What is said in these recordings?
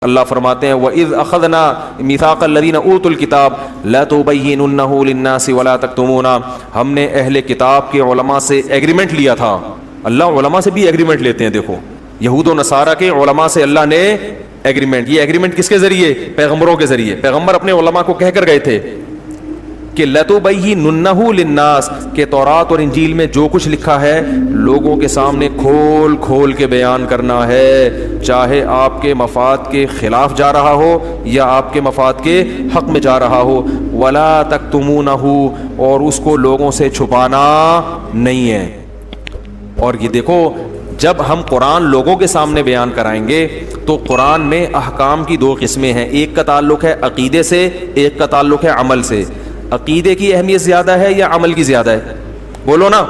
اللہ فرماتے ہیں وَإِذْ أَخَذْنَا مِيثَاقَ الَّذِينَ أُوتُوا الْكِتَابَ لَا تُبَيِّنُنَّهُ لِلنَّاسِ وَلَا تَكْتُمُونَهُ. ہم نے اہل کتاب کے علماء سے ایگریمنٹ لیا تھا. اللہ علماء سے بھی ایگریمنٹ لیتے ہیں. دیکھو یہود و نصارہ کے علماء سے اللہ نے ایگریمنٹ. یہ ایگریمنٹ کس کے ذریعے؟ پیغمبروں کے ذریعے. پیغمبر اپنے علماء کو کہہ کر گئے تھے کہ لَتُبَيِّنُنَّهُ لِلنَّاسِ کہ تورات اور انجیل میں جو کچھ لکھا ہے لوگوں کے سامنے کھول کھول کے بیان کرنا ہے، چاہے آپ کے مفاد کے خلاف جا رہا ہو یا آپ کے مفاد کے حق میں جا رہا ہو. وَلَا تَكْتُمُونَهُ اور اس کو لوگوں سے چھپانا نہیں ہے. اور یہ دیکھو جب ہم قرآن لوگوں کے سامنے بیان کرائیں گے تو قرآن میں احکام کی دو قسمیں ہیں. ایک کا تعلق ہے عقیدے سے، ایک کا تعلق ہے عمل سے. عقیدے کی اہمیت زیادہ ہے یا عمل کی زیادہ ہے؟ بولو نا.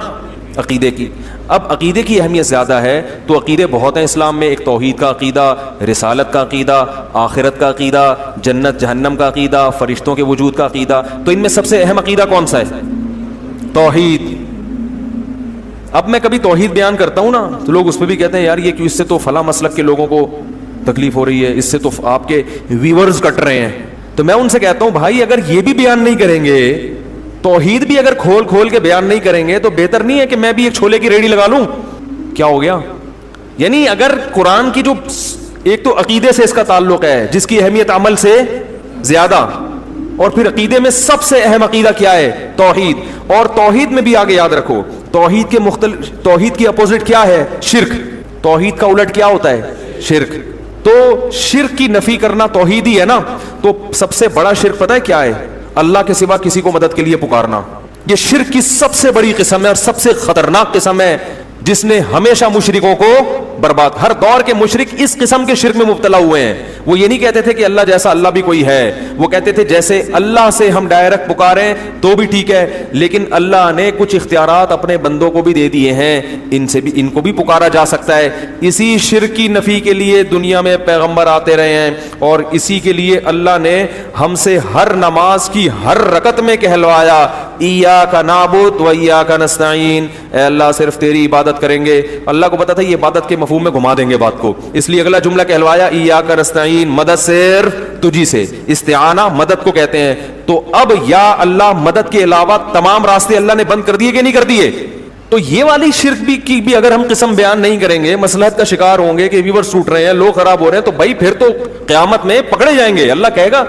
عقیدے کی. اب عقیدے کی اہمیت زیادہ ہے تو عقیدے بہت ہیں اسلام میں. ایک توحید کا عقیدہ، رسالت کا عقیدہ، آخرت کا عقیدہ، جنت جہنم کا عقیدہ، فرشتوں کے وجود کا عقیدہ. تو ان میں سب سے اہم عقیدہ کون سا ہے؟ توحید. اب میں کبھی توحید بیان کرتا ہوں نا تو لوگ اس پہ بھی کہتے ہیں یار یہ کیوں، اس سے تو فلاں مسلک کے لوگوں کو تکلیف ہو رہی ہے، اس سے تو آپ کے ویورز کٹ رہے ہیں. تو میں ان سے کہتا ہوں بھائی اگر یہ بھی بیان نہیں کریں گے، توحید بھی اگر کھول کھول کے بیان نہیں کریں گے تو بہتر نہیں ہے کہ میں بھی ایک چھولے کی ریڑھی لگا لوں؟ کیا ہو گیا؟ یعنی اگر قرآن کی جو ایک تو عقیدے سے اس کا تعلق ہے جس کی اہمیت عمل سے زیادہ، اور پھر عقیدے میں سب سے اہم عقیدہ کیا ہے؟ توحید. اور توحید میں بھی آگے یاد رکھو توحید کے مختلف، توحید کی اپوزٹ کیا ہے؟ شرک. توحید کا الٹ کیا ہوتا ہے؟ شرک. تو شرک کی نفی کرنا توحید ہی ہے نا. تو سب سے بڑا شرک پتہ ہے کیا ہے؟ اللہ کے سوا کسی کو مدد کے لیے پکارنا. یہ شرک کی سب سے بڑی قسم ہے اور سب سے خطرناک قسم ہے جس نے ہمیشہ مشرکوں کو برباد. ہر دور کے مشرک اس قسم کے شرک میں مبتلا ہوئے ہیں. وہ یہ نہیں کہتے تھے کہ اللہ جیسا اللہ بھی کوئی ہے، وہ کہتے تھے جیسے اللہ سے ہم ڈائریکٹ پکاریں تو بھی ٹھیک ہے، لیکن اللہ نے کچھ اختیارات اپنے بندوں کو بھی دے دیے ہیں، ان کو بھی پکارا جا سکتا ہے. اسی شرک کی نفی کے لیے دنیا میں پیغمبر آتے رہے ہیں اور اسی کے لیے اللہ نے ہم سے ہر نماز کی ہر رکعت میں کہلوایا ایاک نعبد و ایاک نستعین، اے اللہ صرف تیری عبادت کریں گے. اللہ کو پتا تھا یہ عبادت کے مفہوم میں گھما دیں گے بات کو، اس لیے اگلا جملہ کہلوایا ایاک نستعین، مدد صرف تجھی سے. استعانہ مدد کو کہتے ہیں. تو اب یا اللہ مدد کے علاوہ تمام راستے اللہ نے بند کر دیے کہ نہیں کر دیے؟ تو یہ والی شرک کی بھی اگر ہم قسم بیان نہیں کریں گے، مصلحت کا شکار ہوں گے کہ ویورز ٹوٹ رہے ہیں، لوگ خراب ہو رہے ہیں، تو بھائی پھر تو قیامت میں پکڑے جائیں گے. اللہ کہے گا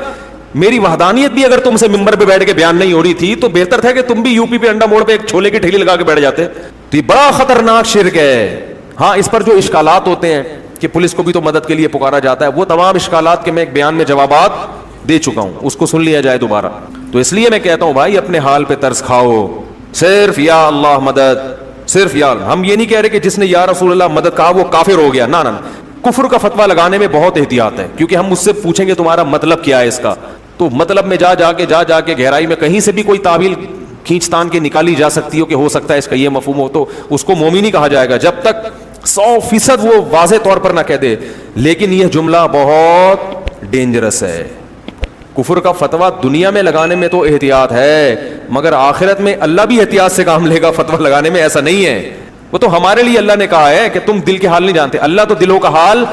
میری وحدانیت بھی اگر تم سے ممبر پہ بیٹھ کے بیان نہیں ہو رہی تھی تو بہتر تھا کہ تم بھی یو پی پہ انڈا موڑ پہ ایک چھولے کی ٹھیلی لگا کے بیٹھ جاتے. تو یہ بڑا خطرناک شرک ہے. ہاں اس پر جو اشکالات ہوتے ہیں کہ پولیس کو بھی تو مدد کے لیے پکارا جاتا ہے، وہ تمام اشکالات کے میں ایک بیان میں جوابات دے چکا ہوں، اس کو سن لیا جائے دوبارہ. تو اس لیے میں کہتا ہوں بھائی اپنے حال پہ ترس کھاؤ، صرف یا اللہ مدد، صرف یا اللہ. ہم یہ نہیں کہہ رہے کہ جس نے یا رسول اللہ مدد کہا وہ کافر ہو گیا، نہ. کفر کا فتویٰ لگانے میں بہت احتیاط ہے، کیونکہ ہم مجھ سے پوچھیں گے تمہارا مطلب کیا ہے اس کا، تو مطلب میں جا کے گہرائی میں کہیں سے بھی کوئی تعویل کھینچتان کے نکالی جا سکتی ہو کہ ہو سکتا ہے اس کا یہ مفہوم ہو، تو اس کو مومن نہیں کہا جائے گا جب تک 100% وہ واضح طور پر نہ کہہ دے. لیکن یہ جملہ بہت ڈینجرس ہے. کفر کا فتویٰ دنیا میں لگانے میں تو احتیاط ہے، مگر آخرت میں اللہ بھی احتیاط سے کام لے گا. فتویٰ لگانے میں ایسا نہیں ہے. وہ تو ہمارے لیے اللہ نے کہا ہے کہ تم دل کے حال نہیں جانتے، اللہ تو دلوں کا حال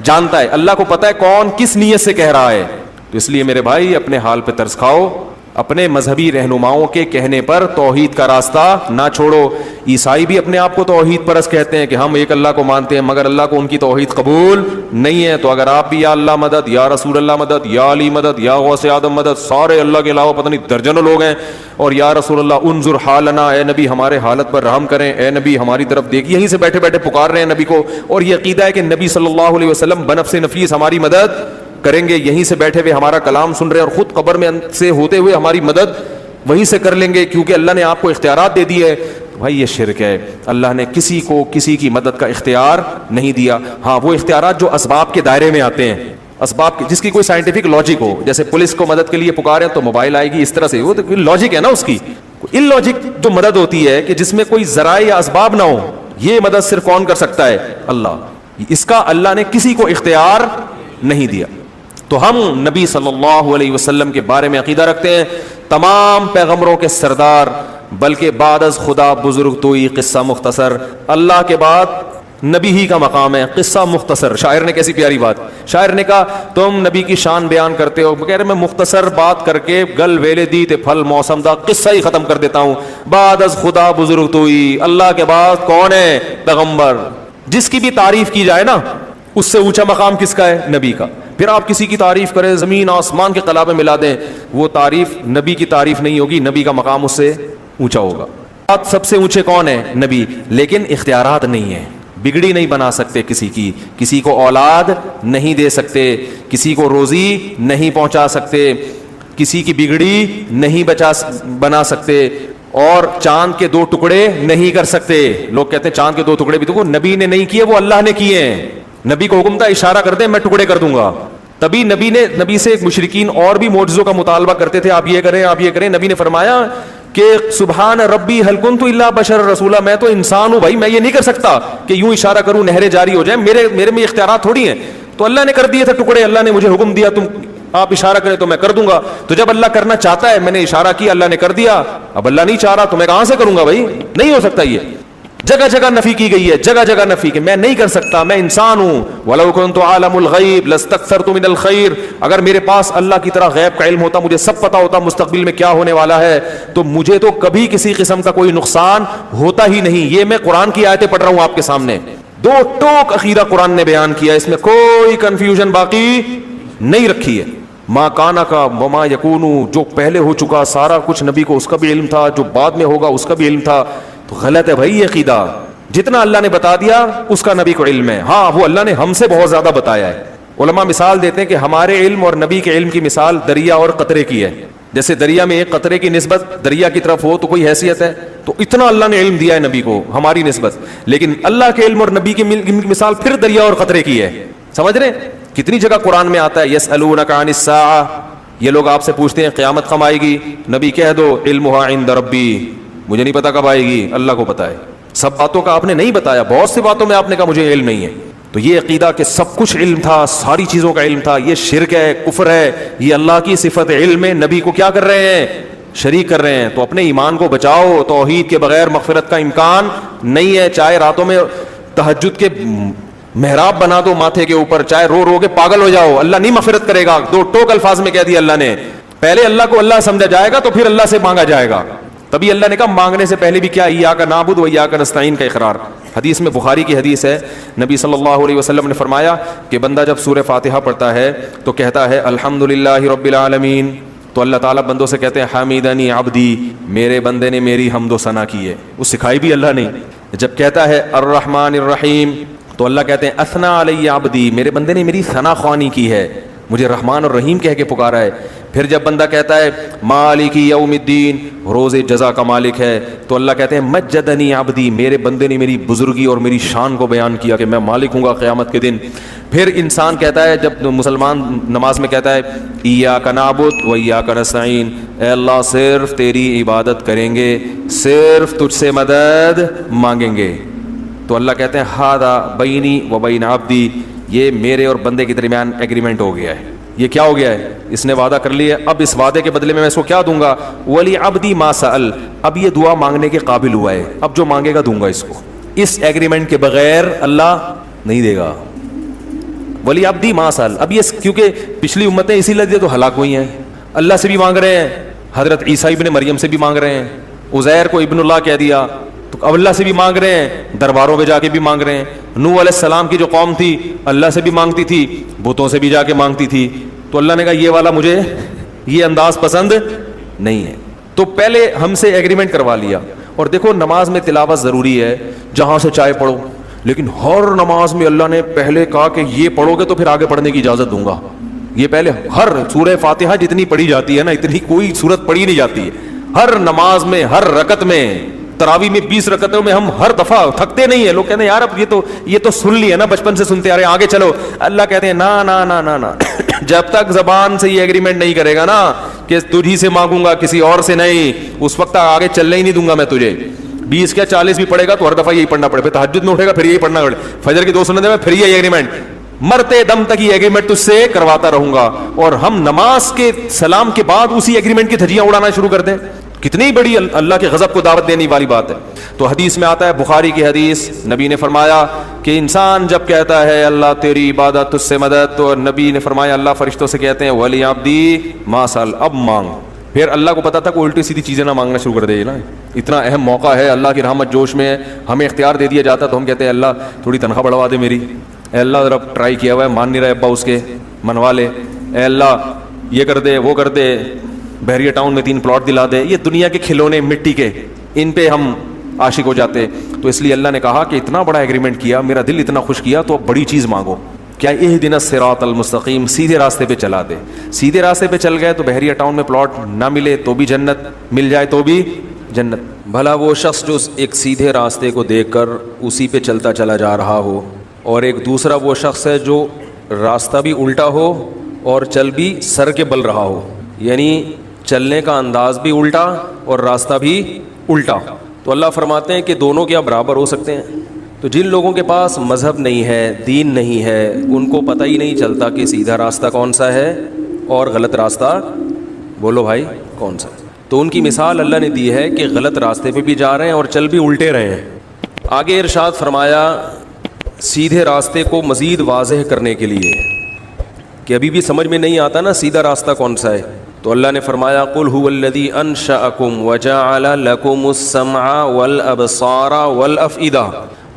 جانتا ہے. اللہ کو پتا ہے کون کس نیت سے کہہ رہا ہے. تو اس لیے میرے بھائی اپنے حال پہ ترس کھاؤ، اپنے مذہبی رہنماؤں کے کہنے پر توحید کا راستہ نہ چھوڑو. عیسائی بھی اپنے آپ کو توحید پرست کہتے ہیں کہ ہم ایک اللہ کو مانتے ہیں، مگر اللہ کو ان کی توحید قبول نہیں ہے. تو اگر آپ بھی یا اللہ مدد، یا رسول اللہ مدد، یا علی مدد، یا غوث اعظم مدد، سارے اللہ کے علاوہ پتہ نہیں درجنوں لوگ ہیں، اور یا رسول اللہ انظر حالنا، اے نبی ہمارے حالت پر رحم کریں، اے نبی ہماری طرف دیکھیے، یہیں سے بیٹھے بیٹھے پکار رہے ہیں نبی کو، اور یہ عقیدہ ہے کہ نبی صلی اللہ علیہ وسلم بنفس نفیس ہماری مدد کریں گے، یہیں سے بیٹھے ہوئے ہمارا کلام سن رہے ہیں، اور خود قبر میں سے ہوتے ہوئے ہماری مدد وہیں سے کر لیں گے کیونکہ اللہ نے آپ کو اختیارات دے دیے. بھائی یہ شرک ہے. اللہ نے کسی کو کسی کی مدد کا اختیار نہیں دیا. ہاں وہ اختیارات جو اسباب کے دائرے میں آتے ہیں، اسباب جس کی کوئی سائنٹیفک لاجک ہو، جیسے پولیس کو مدد کے لیے پکارے تو موبائل آئے گی، اس طرح سے وہ تو لاجک ہے نا اس کی. ان لاجک جو مدد ہوتی ہے کہ جس میں کوئی ذرائع یا اسباب نہ ہو، یہ مدد صرف کون کر سکتا ہے؟ اللہ. اس کا اللہ نے کسی کو اختیار نہیں دیا. تو ہم نبی صلی اللہ علیہ وسلم کے بارے میں عقیدہ رکھتے ہیں تمام پیغمبروں کے سردار، بلکہ بعد از خدا بزرگ توئی قصہ مختصر، اللہ کے بعد نبی ہی کا مقام ہے. قصہ مختصر. شاعر نے کیسی پیاری بات, شاعر نے کہا تم نبی کی شان بیان کرتے ہو, کہہ رہے میں مختصر بات کر کے گل ویلے دی تے پھل موسم دا قصہ ہی ختم کر دیتا ہوں. بعد از خدا بزرگ توئی, اللہ کے بعد کون ہے؟ پیغمبر. جس کی بھی تعریف کی جائے نا, اس سے اونچا مقام کس کا ہے؟ نبی کا. پھر آپ کسی کی تعریف کریں, زمین آسمان کے قلابے ملا دیں, وہ تعریف نبی کی تعریف نہیں ہوگی, نبی کا مقام اس سے اونچا ہوگا. سب سے اونچے کون ہے؟ نبی. لیکن اختیارات نہیں ہیں, بگڑی نہیں بنا سکتے کسی کی, کسی کو اولاد نہیں دے سکتے, کسی کو روزی نہیں پہنچا سکتے, کسی کی بگڑی نہیں بنا سکتے, اور چاند کے 2 ٹکڑے نہیں کر سکتے. لوگ کہتے ہیں چاند کے 2 ٹکڑے بھی تو نبی نے نہیں کیے, وہ اللہ نے کیے ہیں. نبی کو حکم تھا اشارہ کر دیں میں ٹکڑے کر دوں گا. تبھی نبی سے مشرکین اور بھی معجزوں کا مطالبہ کرتے تھے, آپ یہ کریں آپ یہ کریں. نبی نے فرمایا کہ سبحان ربی هل كنت الا بشر رسولا, میں تو انسان ہوں بھائی, میں یہ نہیں کر سکتا کہ یوں اشارہ کروں نہریں جاری ہو جائیں, میرے میں اختیارات تھوڑی ہیں. تو اللہ نے کر دیے تھے ٹکڑے, اللہ نے مجھے حکم دیا تم آپ اشارہ کریں تو میں کر دوں گا. تو جب اللہ کرنا چاہتا ہے, میں نے اشارہ کیا اللہ نے کر دیا, اب اللہ نہیں چاہ رہا تو میں کہاں سے کروں گا بھائی؟ نہیں ہو سکتا. یہ جگہ جگہ نفی کی گئی ہے, جگہ جگہ نفی کہ میں نہیں کر سکتا, میں انسان ہوں. وَلَوْ كُنْتُ عَالَمُ الْغَيْبِ لَاسْتَكْثَرْتُ مِنَ الْخَيْرِ, اگر میرے پاس اللہ کی طرح غیب کا علم ہوتا, مجھے سب پتا ہوتا مستقبل میں کیا ہونے والا ہے, تو مجھے تو کبھی کسی قسم کا کوئی نقصان ہوتا ہی نہیں. یہ میں قرآن کی آیتیں پڑھ رہا ہوں آپ کے سامنے, 2 ٹوک عقیدہ قرآن نے بیان کیا, اس میں کوئی کنفیوژن باقی نہیں رکھی ہے. ماں کانا کا وما یکونو, جو پہلے ہو چکا سارا کچھ نبی کو اس کا بھی علم تھا, جو بعد میں ہوگا اس کا بھی علم تھا. تو غلط ہے بھائی یہ عقیدہ. جتنا اللہ نے بتا دیا اس کا نبی کو علم ہے. ہاں وہ اللہ نے ہم سے بہت زیادہ بتایا ہے. علماء مثال دیتے ہیں کہ ہمارے علم اور نبی کے علم کی مثال دریا اور قطرے کی ہے. جیسے دریا میں ایک قطرے کی نسبت دریا کی طرف ہو تو کوئی حیثیت ہے, تو اتنا اللہ نے علم دیا ہے نبی کو ہماری نسبت. لیکن اللہ کے علم اور نبی کی مثال پھر دریا اور قطرے کی ہے. سمجھ رہے ہیں کتنی جگہ قرآن میں آتا ہے یسألونک عن الساعہ, یہ لوگ آپ سے پوچھتے ہیں قیامت کب آئے گی, نبی کہہ دو علمھا عند ربی, مجھے نہیں پتا کب آئے گی, اللہ کو پتا ہے. سب باتوں کا آپ نے نہیں بتایا, بہت سی باتوں میں آپ نے کہا مجھے علم نہیں ہے. تو یہ عقیدہ کہ سب کچھ علم تھا, ساری چیزوں کا علم تھا, یہ شرک ہے, کفر ہے. یہ اللہ کی صفت علم ہے, نبی کو کیا کر رہے ہیں؟ شریک کر رہے ہیں. تو اپنے ایمان کو بچاؤ, توحید کے بغیر مغفرت کا امکان نہیں ہے. چاہے راتوں میں تہجد کے محراب بنا دو ماتھے کے اوپر, چاہے رو رو کے پاگل ہو جاؤ, اللہ نہیں مغفرت کرے گا. 2 ٹوک الفاظ میں کہہ دیا اللہ نے. پہلے اللہ کو اللہ سمجھا جائے گا تو پھر اللہ سے مانگا جائے گا. تبھی اللہ نے کہا مانگنے سے پہلے بھی کیا ایاک نعبد و ایاک نستعین کا اقرار. حدیث میں, بخاری کی حدیث ہے, نبی صلی اللہ علیہ وسلم نے فرمایا کہ بندہ جب سورہ فاتحہ پڑھتا ہے تو کہتا ہے الحمدللہ رب العالمین, تو اللہ تعالیٰ بندوں سے کہتے ہیں حمیدنی عبدی, میرے بندے نے میری حمد و ثنا کی ہے. وہ سکھائی بھی اللہ نے. جب کہتا ہے الرحمن الرحیم تو اللہ کہتے ہیں اثنا علی عبدی, میرے بندے نے میری ثنا خوانی کی ہے, مجھے رحمان اور رحیم کہہ کے پکارا ہے. پھر جب بندہ کہتا ہے مالک یوم الدین, روز جزا کا مالک ہے, تو اللہ کہتے ہیں مجدنی عبدی, میرے بندے نے میری بزرگی اور میری شان کو بیان کیا کہ میں مالک ہوں گا قیامت کے دن. پھر انسان کہتا ہے, جب مسلمان نماز میں کہتا ہے ایاک نعبد و ایاک نستعین, اے اللہ صرف تیری عبادت کریں گے, صرف تجھ سے مدد مانگیں گے, تو اللہ کہتے ہیں ھذا بینی و بین عبدی, یہ میرے اور بندے کے درمیان ایگریمنٹ ہو گیا ہے. یہ کیا ہو گیا ہے؟ اس نے وعدہ کر لیا, اب اس وعدے کے بدلے میں اس کو کیا دوں گا. ولی عبدی ما سأل, اب یہ دعا مانگنے کے قابل ہوا ہے, اب جو مانگے گا دوں گا اس کو. اس ایگریمنٹ کے بغیر اللہ نہیں دے گا. ولی عبدی ما سأل, اب یہ کیونکہ پچھلی امتیں اسی لیے تو ہلاک ہوئی ہیں, اللہ سے بھی مانگ رہے ہیں, حضرت عیسیٰ ابن مریم سے بھی مانگ رہے ہیں, عزیر کو ابن اللہ کہہ دیا, تو اب اللہ سے بھی مانگ رہے ہیں, درباروں پہ جا کے بھی مانگ رہے ہیں. نوح علیہ السلام کی جو قوم تھی اللہ سے بھی مانگتی تھی, بتوں سے بھی جا کے مانگتی تھی, تو اللہ نے کہا یہ والا مجھے یہ انداز پسند نہیں ہے. تو پہلے ہم سے ایگریمنٹ کروا لیا. اور دیکھو نماز میں تلاوت ضروری ہے, جہاں سے چاہے پڑھو, لیکن ہر نماز میں اللہ نے پہلے کہا کہ یہ پڑھو گے تو پھر آگے پڑھنے کی اجازت دوں گا. یہ پہلے ہر سورہ فاتحہ جتنی پڑھی جاتی ہے نا, اتنی کوئی سورت پڑھی نہیں جاتی ہے. ہر نماز میں, ہر رکعت میں, تراویح میں 20 رکعتوں میں ہم ہر دفعہ تھکتے نہیں ہیں. لوگ کہتے ہیں یار اب یہ تو سن لیا نا, بچپن سے سنتے آ رہے ہیں, آگے چلو. اللہ کہتے ہیں نا نا نا نا نا, جب تک زبان سے یہ ایگریمنٹ نہیں کرے گا نا کہ تجھی سے مانگوں گا کسی اور سے نہیں, اس وقت آگے چلنے ہی نہیں دوں گا میں تجھے. 20 کیا 40 بھی پڑے گا تو ہر دفعہ یہی پڑھنا پڑے, پھر تہجد میں اٹھے گا پھر یہی پڑھنا پڑے, فجر کی 2 سنتیں میں پھر یہ ایگریمنٹ, مرتے دم تک یہ ایگریمنٹ تجھ سے کرواتا رہوں گا. اور ہم نماز کے سلام کے بعد اسی ایگریمنٹ کی دھجیاں اڑانا شروع کر دیں کتنی بڑی اللہ کے غضب کو دعوت دینے والی بات ہے. تو حدیث میں آتا ہے, بخاری کی حدیث, نبی نے فرمایا کہ انسان جب کہتا ہے اللہ تیری عبادت تجھ سے مدد, تو نبی نے فرمایا اللہ فرشتوں سے کہتے ہیں ولی عبدی ما سأل, اب مانگ. پھر اللہ کو پتا تھا کہ الٹی سیدھی چیزیں نہ مانگنا شروع کر دے نا, اتنا اہم موقع ہے, اللہ کی رحمت جوش میں ہے, ہمیں اختیار دے دیا جاتا تو ہم کہتے ہیں اللہ تھوڑی تنخواہ بڑھوا دے میری, اے اللہ ذرا ٹرائی کیا ہوا ہے مان نہیں رہے ابا اس کے, منوا لے, اے اللہ یہ کر دے وہ کر دے, بحریہ ٹاؤن میں 3 پلاٹ دلا دے. یہ دنیا کے کھلونے مٹی کے, ان پہ ہم عاشق ہو جاتے. تو اس لیے اللہ نے کہا کہ اتنا بڑا ایگریمنٹ کیا, میرا دل اتنا خوش کیا, تو اب بڑی چیز مانگو. کیا اہدنا الصراط المستقیم, سیدھے راستے پہ چلا دے. سیدھے راستے پہ چل گئے تو بحریہ ٹاؤن میں پلاٹ نہ ملے تو بھی جنت, مل جائے تو بھی جنت. بھلا وہ شخص جو ایک سیدھے راستے کو دیکھ کر اسی پہ چلتا چلا جا رہا ہو, اور ایک دوسرا وہ شخص ہے جو راستہ بھی الٹا ہو اور چل بھی سر کے بل رہا ہو, یعنی چلنے کا انداز بھی الٹا اور راستہ بھی الٹا. تو اللہ فرماتے ہیں کہ دونوں کیا برابر ہو سکتے ہیں؟ تو جن لوگوں کے پاس مذہب نہیں ہے, دین نہیں ہے, ان کو پتہ ہی نہیں چلتا کہ سیدھا راستہ کون سا ہے اور غلط راستہ بولو بھائی کون سا. تو ان کی مثال اللہ نے دی ہے کہ غلط راستے پہ بھی جا رہے ہیں اور چل بھی الٹے رہے ہیں. آگے ارشاد فرمایا سیدھے راستے کو مزید واضح کرنے کے لیے کہ ابھی بھی سمجھ میں نہیں آتا نا سیدھا راستہ کون سا ہے, تو اللہ نے فرمایا قل هو الذی انشأکم وجعل لکم السمع والابصار والافئدہ,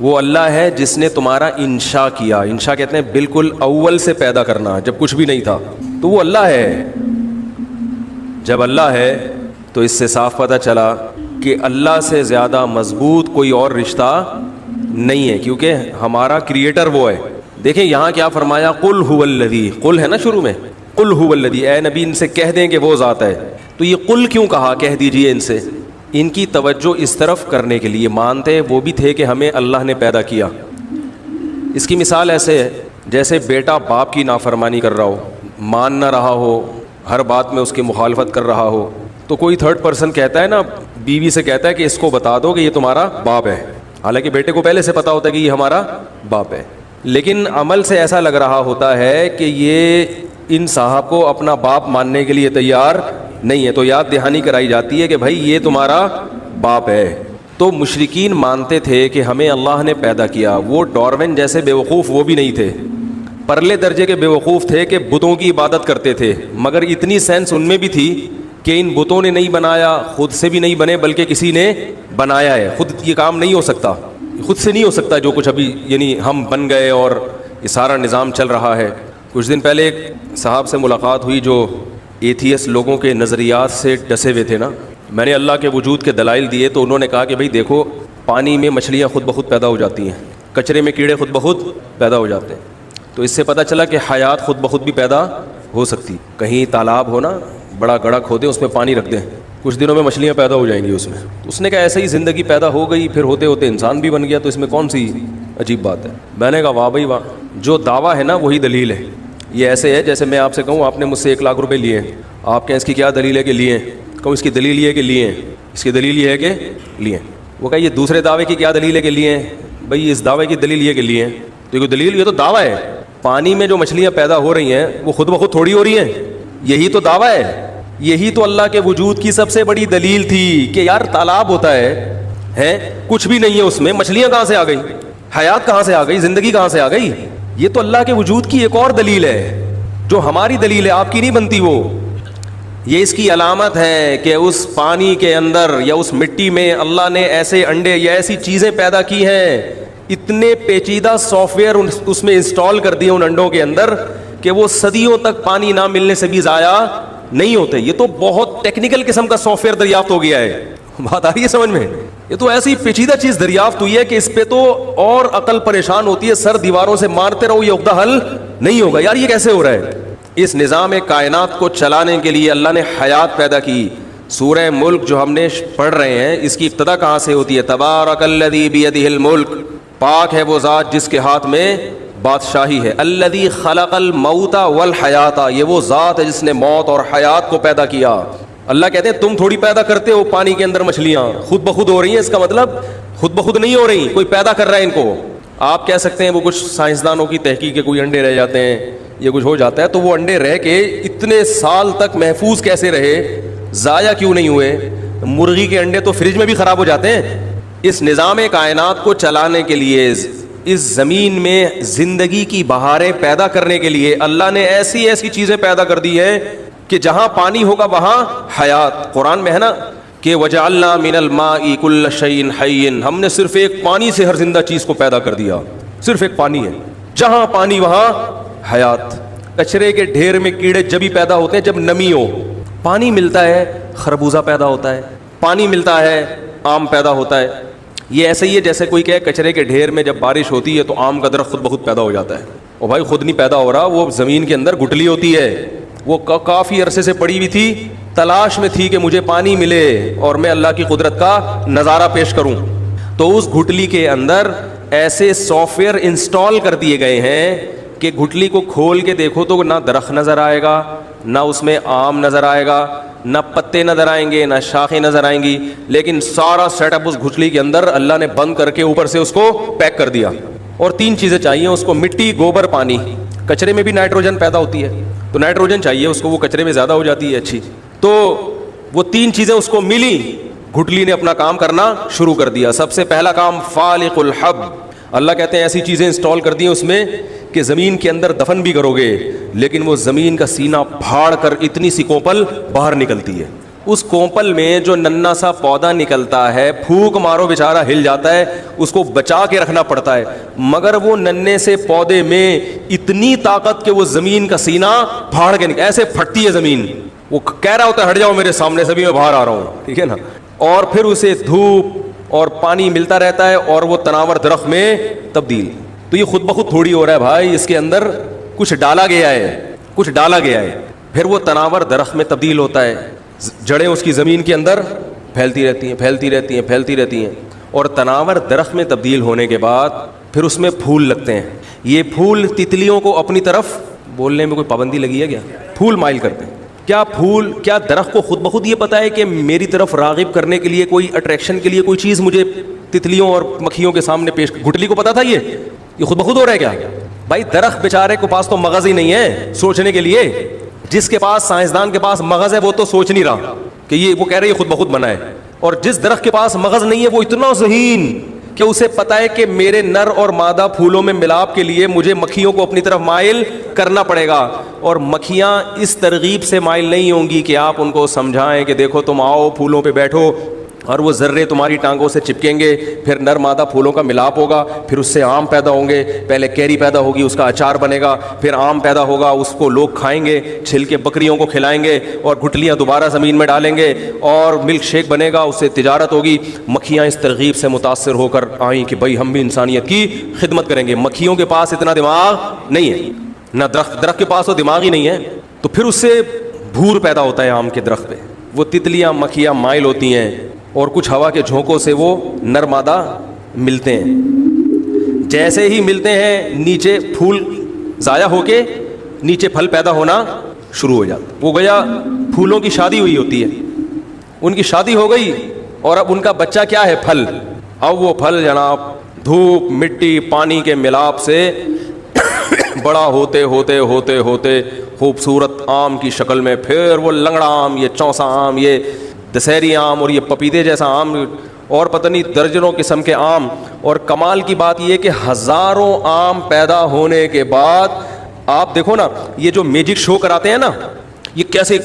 وہ اللہ ہے جس نے تمہارا انشاء کیا. انشاء کہتے ہیں بالکل اول سے پیدا کرنا, جب کچھ بھی نہیں تھا, تو وہ اللہ ہے. جب اللہ ہے تو اس سے صاف پتہ چلا کہ اللہ سے زیادہ مضبوط کوئی اور رشتہ نہیں ہے, کیونکہ ہمارا کریٹر وہ ہے. دیکھیں یہاں کیا فرمایا, قل هو الذی, قل ہے نا شروع میں, قل هو الذی, اے نبی ان سے کہہ دیں کہ وہ ذات ہے. تو یہ قل کیوں کہا, کہہ دیجئے ان سے, ان کی توجہ اس طرف کرنے کے لیے. مانتے وہ بھی تھے کہ ہمیں اللہ نے پیدا کیا. اس کی مثال ایسے ہے جیسے بیٹا باپ کی نافرمانی کر رہا ہو, مان نہ رہا ہو, ہر بات میں اس کی مخالفت کر رہا ہو, تو کوئی تھرڈ پرسن کہتا ہے نا, بیوی سے کہتا ہے کہ اس کو بتا دو کہ یہ تمہارا باپ ہے, حالانکہ بیٹے کو پہلے سے پتا ہوتا ہے کہ یہ ہمارا باپ ہے, لیکن عمل سے ایسا لگ رہا ہوتا ہے کہ یہ ان صاحب کو اپنا باپ ماننے کے لیے تیار نہیں ہے. تو یاد دہانی کرائی جاتی ہے کہ بھائی یہ تمہارا باپ ہے. تو مشرکین مانتے تھے کہ ہمیں اللہ نے پیدا کیا. وہ ڈاروین جیسے بیوقوف وہ بھی نہیں تھے, پرلے درجے کے بیوقوف تھے کہ بتوں کی عبادت کرتے تھے, مگر اتنی سینس ان میں بھی تھی کہ ان بتوں نے نہیں بنایا, خود سے بھی نہیں بنے, بلکہ کسی نے بنایا ہے. خود یہ کام نہیں ہو سکتا, خود سے نہیں ہو سکتا جو کچھ ابھی یعنی ہم بن گئے اور یہ سارا نظام چل رہا ہے. کچھ دن پہلے ایک صاحب سے ملاقات ہوئی جو ایتھیس لوگوں کے نظریات سے ڈسے ہوئے تھے نا. میں نے اللہ کے وجود کے دلائل دیے تو انہوں نے کہا کہ بھئی دیکھو, پانی میں مچھلیاں خود بخود پیدا ہو جاتی ہیں, کچرے میں کیڑے خود بخود پیدا ہو جاتے ہیں, تو اس سے پتہ چلا کہ حیات خود بخود بھی پیدا ہو سکتی. کہیں تالاب ہو نا, بڑا گڑھا کھودیں, اس میں پانی رکھ دیں, کچھ دنوں میں مچھلیاں پیدا ہو جائیں گی اس میں. اس نے کہا ایسے ہی زندگی پیدا ہو گئی, پھر ہوتے ہوتے انسان بھی بن گیا, تو اس میں کون سی عجیب بات ہے. میں نے کہا واہ بھائی واہ, جو دعویٰ ہے نا وہی دلیل ہے. یہ ایسے ہے جیسے میں آپ سے کہوں آپ نے مجھ سے 1 لاکھ روپے لیے ہیں, آپ کہیں اس کی کیا دلیل ہے کہ لیے ہیں, کہوں اس کی دلیل یہ ہے کہ لیے ہیں, اس کی دلیل یہ ہے کہ لیے ہیں. وہ کہا یہ دوسرے دعوے کی کیا دلیل ہے کہ لیے ہیں, بھائی اس دعوے کی دلیل یہ کہ لیے ہیں. تو یہ دلیل, یہ تو دعویٰ ہے. پانی میں جو مچھلیاں پیدا ہو رہی ہیں وہ خود بخود تھوڑی ہو رہی ہیں, یہی تو دعویٰ ہے. یہی تو اللہ کے وجود کی سب سے بڑی دلیل تھی کہ یار تالاب ہوتا ہے کچھ بھی نہیں ہے اس میں, مچھلیاں کہاں سے آ گئی, حیات کہاں سے آ گئی, زندگی کہاں سے آ گئی. یہ تو اللہ کے وجود کی ایک اور دلیل ہے جو ہماری دلیل ہے, آپ کی نہیں بنتی. وہ یہ اس کی علامت ہے کہ اس پانی کے اندر یا اس مٹی میں اللہ نے ایسے انڈے یا ایسی چیزیں پیدا کی ہیں, اتنے پیچیدہ سافٹ ویئر اس میں انسٹال کر دیے ان انڈوں کے اندر کہ وہ صدیوں تک پانی نہ ملنے سے بھی ضائع نہیں ہوتے. یہ تو بہت ٹیکنیکل قسم کا سافٹ ویئر دریافت ہو گیا ہے. بات آ رہی ہے سمجھ میں؟ یہ تو ایسی پیچیدہ چیز دریافت ہوئی ہے کہ اس پہ تو اور عقل پریشان ہوتی ہے, سر دیواروں سے مارتے رہو, یہ عقدہ حل نہیں ہوگا. یار یہ کیسے ہو رہا ہے؟ اس نظام کائنات کو چلانے کے لیے اللہ نے حیات پیدا کی. سورہ ملک جو ہم نے پڑھ رہے ہیں اس کی ابتدا کہاں سے ہوتی ہے؟ تبارک الذی بیدہ الملک, پاک ہے وہ ذات جس کے ہاتھ میں بادشاہی ہے. الذی خلق الموت والحیات, یہ وہ ذات ہے جس نے موت اور حیات کو پیدا کیا. اللہ کہتے ہیں تم تھوڑی پیدا کرتے ہو پانی کے اندر مچھلیاں, خود بخود ہو رہی ہیں. اس کا مطلب خود بخود نہیں ہو رہی, کوئی پیدا کر رہا ہے ان کو. آپ کہہ سکتے ہیں وہ کچھ سائنسدانوں کی تحقیق کے کوئی انڈے رہ جاتے ہیں, یہ کچھ ہو جاتا ہے, تو وہ انڈے رہ کے اتنے سال تک محفوظ کیسے رہے, ضائع کیوں نہیں ہوئے؟ مرغی کے انڈے تو فریج میں بھی خراب ہو جاتے ہیں. اس نظام کائنات کو چلانے کے لیے, اس زمین میں زندگی کی بہاریں پیدا کرنے کے لیے اللہ نے ایسی ایسی چیزیں پیدا کر دی ہیں کہ جہاں پانی ہوگا وہاں حیات. قرآن میں ہے نا کہ وجعلنا من الماء کل شیء حی, ہم نے صرف ایک پانی سے ہر زندہ چیز کو پیدا کر دیا. صرف ایک پانی ہے, جہاں پانی وہاں حیات. کچرے کے ڈھیر میں کیڑے جبھی پیدا ہوتے ہیں جب نمی ہو. پانی ملتا ہے خربوزہ پیدا ہوتا ہے, پانی ملتا ہے آم پیدا ہوتا ہے. یہ ایسے ہی ہے جیسے کوئی کہے کچرے کے ڈھیر میں جب بارش ہوتی ہے تو آم کا درخت خود بخود پیدا ہو جاتا ہے. اور بھائی خود نہیں پیدا ہو رہا, وہ زمین کے اندر گٹلی ہوتی ہے, وہ کافی عرصے سے پڑی ہوئی تھی, تلاش میں تھی کہ مجھے پانی ملے اور میں اللہ کی قدرت کا نظارہ پیش کروں. تو اس گٹلی کے اندر ایسے سافٹ ویئر انسٹال کر دیے گئے ہیں کہ گٹلی کو کھول کے دیکھو تو نہ درخت نظر آئے گا, نہ اس میں آم نظر آئے گا, نہ پتے نظر آئیں گے, نہ شاخیں نظر آئیں گی, لیکن سارا سیٹ اپ اس گٹلی کے اندر اللہ نے بند کر کے اوپر سے اس کو پیک کر دیا. اور 3 چیزیں چاہیے اس کو, مٹی, گوبر, پانی. کچرے میں بھی نائٹروجن پیدا ہوتی ہے تو نائٹروجن چاہیے اس کو, وہ کچرے میں زیادہ ہو جاتی ہے اچھی. تو وہ 3 چیزیں اس کو ملی, گٹلی نے اپنا کام کرنا شروع کر دیا. سب سے پہلا کام فالق الحب, اللہ کہتے ہیں ایسی چیزیں انسٹال کر دی اس میں کہ زمین کے اندر دفن بھی کرو گے لیکن وہ زمین کا سینہ پھاڑ کر اتنی سی کوپل باہر نکلتی ہے. اس کوپل میں جو ننا سا پودا نکلتا ہے, پھونک مارو بیچارہ ہل جاتا ہے, اس کو بچا کے رکھنا پڑتا ہے, مگر وہ ننے سے پودے میں اتنی طاقت کہ وہ زمین کا سینہ پھاڑ کے ایسے پھٹتی ہے زمین. وہ کہہ رہا ہوتا ہے ہٹ جاؤ میرے سامنے سے, بھی میں باہر آ رہا ہوں, ٹھیک ہے نا. اور پھر اسے دھوپ اور پانی ملتا رہتا ہے اور وہ تناور درخت میں تبدیل. تو یہ خود بخود تھوڑی ہو رہا ہے بھائی, اس کے اندر کچھ ڈالا گیا ہے, کچھ ڈالا گیا ہے. پھر وہ تناور درخت میں تبدیل ہوتا ہے, جڑیں اس کی زمین کے اندر پھیلتی رہتی ہیں, پھیلتی رہتی ہیں, پھیلتی رہتی ہیں. اور تناور درخت میں تبدیل ہونے کے بعد پھر اس میں پھول لگتے ہیں. یہ پھول تتلیوں کو اپنی طرف, بولنے میں کوئی پابندی لگی ہے کیا, پھول مائل کرتے ہیں. کیا درخت کو خود بخود یہ پتا ہے کہ میری طرف راغب کرنے کے لیے, کوئی اٹریکشن کے لیے کوئی چیز مجھے تتلیوں اور مکھیوں کے سامنے پیش, گٹلی کو پتا تھا یہ خود بخود ہو رہا ہے کیا بھائی؟ درخت بیچارے کے پاس تو مغز ہی نہیں ہے سوچنے کے لیے. جس کے پاس, سائنسدان کے پاس مغز ہے وہ تو سوچ نہیں رہا کہ یہ, وہ کہہ رہے یہ خود بخود بنا ہے. اور جس درخت کے پاس مغز نہیں ہے وہ اتنا ذہین کہ اسے پتا ہے کہ میرے نر اور مادہ پھولوں میں ملاپ کے لیے مجھے مکھیوں کو اپنی طرف مائل کرنا پڑے گا. اور مکھیاں اس ترغیب سے مائل نہیں ہوں گی کہ آپ ان کو سمجھائیں کہ دیکھو تم آؤ پھولوں پہ بیٹھو, اور وہ ذرے تمہاری ٹانگوں سے چپکیں گے, پھر نر مادہ پھولوں کا ملاپ ہوگا, پھر اس سے آم پیدا ہوں گے. پہلے کیری پیدا ہوگی, اس کا اچار بنے گا, پھر آم پیدا ہوگا, اس کو لوگ کھائیں گے, چھل کے بکریوں کو کھلائیں گے, اور گٹلیاں دوبارہ زمین میں ڈالیں گے, اور ملک شیک بنے گا, اس سے تجارت ہوگی. مکھیاں اس ترغیب سے متاثر ہو کر آئیں کہ بھائی ہم بھی انسانیت کی خدمت کریں گے. مکھیوں کے پاس اتنا دماغ نہیں ہے, نہ درخت کے پاس تو دماغ ہی نہیں ہے. تو پھر اس سے بھور پیدا ہوتا ہے آم کے درخت پہ. وہ تتلیاں مکھیاں مائل ہوتی ہیں اور کچھ ہوا کے جھونکوں سے وہ نر مادہ ملتے ہیں. جیسے ہی ملتے ہیں نیچے پھول ضائع ہو کے نیچے پھل پیدا ہونا شروع ہو جاتا. وہ گیا پھولوں کی شادی ہوئی ہوتی ہے, ان کی شادی ہو گئی اور اب ان کا بچہ کیا ہے, پھل. اب وہ پھل جناب دھوپ, مٹی, پانی کے ملاپ سے بڑا ہوتے ہوتے ہوتے ہوتے خوبصورت آم کی شکل میں, پھر وہ لنگڑا آم, یہ چونسا آم, یہ دسہری آم, اور یہ پپیتے جیسا آم, اور پتہ نہیں درجنوں قسم کے آم. اور کمال کی بات یہ کہ ہزاروں آم پیدا ہونے کے بعد آپ دیکھو نا, یہ جو میجک شو کراتے ہیں نا, یہ کیسے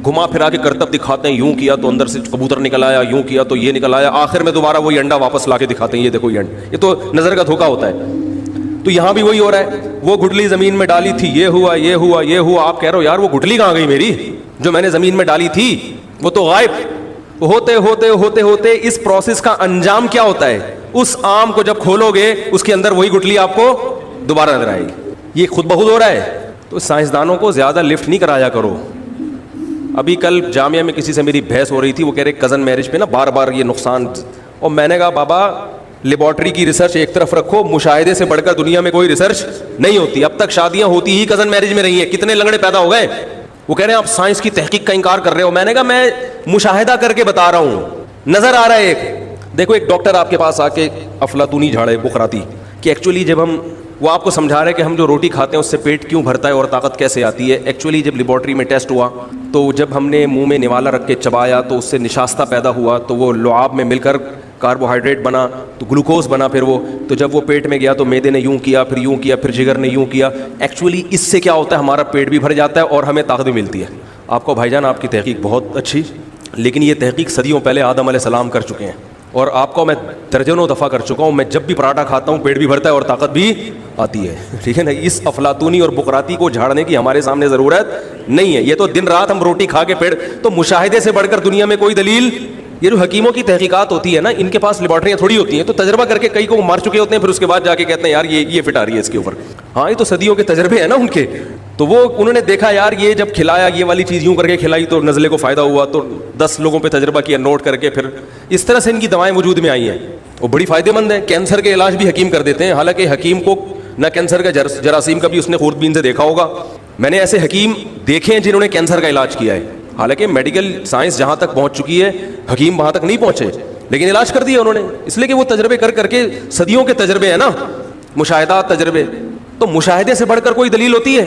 گھما پھرا کے کرتب دکھاتے ہیں, یوں کیا تو اندر سے کبوتر نکل آیا, یوں کیا تو یہ نکل آیا, آخر میں دوبارہ وہی انڈا واپس لا کے دکھاتے ہیں, یہ دیکھو یہ انڈا. یہ تو نظر کا دھوکا ہوتا ہے. تو یہاں بھی وہی ہو رہا ہے, وہ گٹلی زمین میں ڈالی تھی, یہ ہوا یہ ہوا یہ ہوا, آپ کہہ رہے ہو یار وہ گٹلی کہاں گئی میری جو میں نے زمین میں ڈالی تھی, وہ تو غائب. ہوتے ہوتے ہوتے ہوتے اس پروسیس کا انجام کیا ہوتا ہے, اس آم کو جب کھولو گے اس کے اندر وہی گٹلی آپ کو دوبارہ نظر آئے گی. یہ خود بخود ہو رہا ہے. تو سائنسدانوں کو زیادہ لفٹ نہیں کرایا کرو. ابھی کل جامعہ میں کسی سے میری بحث ہو رہی تھی, وہ کہہ رہے کزن میرج پہ نا بار بار یہ نقصان, اور میں نے کہا بابا لیبارٹری کی ریسرچ ایک طرف رکھو, مشاہدے سے بڑھ کر دنیا میں کوئی ریسرچ نہیں ہوتی. اب تک شادیاں ہوتی ہی کزن میرج میں رہی ہیں, کتنے لنگڑے پیدا ہو گئے. وہ کہہ رہے ہیں آپ سائنس کی تحقیق کا انکار کر رہے ہو. میں نے کہا میں مشاہدہ کر کے بتا رہا ہوں, نظر آ رہا ہے. ایک دیکھو, ایک ڈاکٹر آپ کے پاس آ کے افلاطونی جھاڑے بخراتی کہ ایکچولی جب ہم وہ آپ کو سمجھا رہے کہ ہم جو روٹی کھاتے ہیں اس سے پیٹ کیوں بھرتا ہے اور طاقت کیسے آتی ہے. ایکچولی جب لیبارٹری میں ٹیسٹ ہوا تو جب ہم نے منہ میں نوالا رکھ کے چبایا تو اس سے نشاستہ پیدا ہوا, تو وہ لعاب میں مل کر کاربوہائیڈریٹ بنا, تو گلوکوز بنا, پھر وہ تو جب وہ پیٹ میں گیا تو معدے نے یوں کیا, پھر یوں کیا, پھر جگر نے یوں کیا. ایکچولی اس سے کیا ہوتا ہے, ہمارا پیٹ بھی بھر جاتا ہے اور ہمیں طاقت بھی ملتی ہے. آپ کو بھائی جان آپ کی تحقیق بہت اچھی, لیکن یہ تحقیق صدیوں پہلے آدم علیہ السلام کر چکے ہیں, اور آپ کو میں درجنوں دفعہ کر چکا ہوں. میں جب بھی پراٹھا کھاتا ہوں پیٹ بھی بھرتا ہے اور طاقت بھی آتی ہے, ٹھیک ہے نا. اس افلاطونی اور بقراتی کو جھاڑنے کی ہمارے سامنے ضرورت نہیں ہے. یہ تو دن رات ہم روٹی کھا کے پیٹ, تو مشاہدے سے بڑھ کر دنیا میں کوئی دلیل. یہ جو حکیموں کی تحقیقات ہوتی ہے نا, ان کے پاس لیبارٹریاں تھوڑی ہوتی ہیں, تو تجربہ کر کے کئی کو مار چکے ہوتے ہیں, پھر اس کے بعد جا کے کہتے ہیں یار یہ فٹ آ رہی ہے اس کے اوپر. ہاں یہ تو صدیوں کے تجربے ہیں نا ان کے. تو وہ انہوں نے دیکھا یار یہ جب کھلایا, یہ والی چیز یوں کر کے کھلائی تو نزلے کو فائدہ ہوا, تو 10 لوگوں پہ تجربہ کیا نوٹ کر کے, پھر اس طرح سے ان کی دوائیں وجود میں آئی ہیں. وہ بڑی فائدہ مند ہیں. کینسر کے علاج بھی حکیم کر دیتے ہیں, حالانکہ حکیم کو نہ کینسر کا جراثیم کا بھی اس نے خوردبین سے دیکھا ہوگا. میں نے ایسے حکیم دیکھے ہیں جنہوں نے کینسر کا علاج کیا ہے, حالانکہ میڈیکل سائنس جہاں تک پہنچ چکی ہے حکیم وہاں تک نہیں پہنچے, لیکن علاج کر دیا انہوں نے, اس لیے کہ وہ تجربے کر کر کے صدیوں کے تجربے ہیں نا, مشاہدات تجربے. تو مشاہدے سے بڑھ کر کوئی دلیل ہوتی ہے.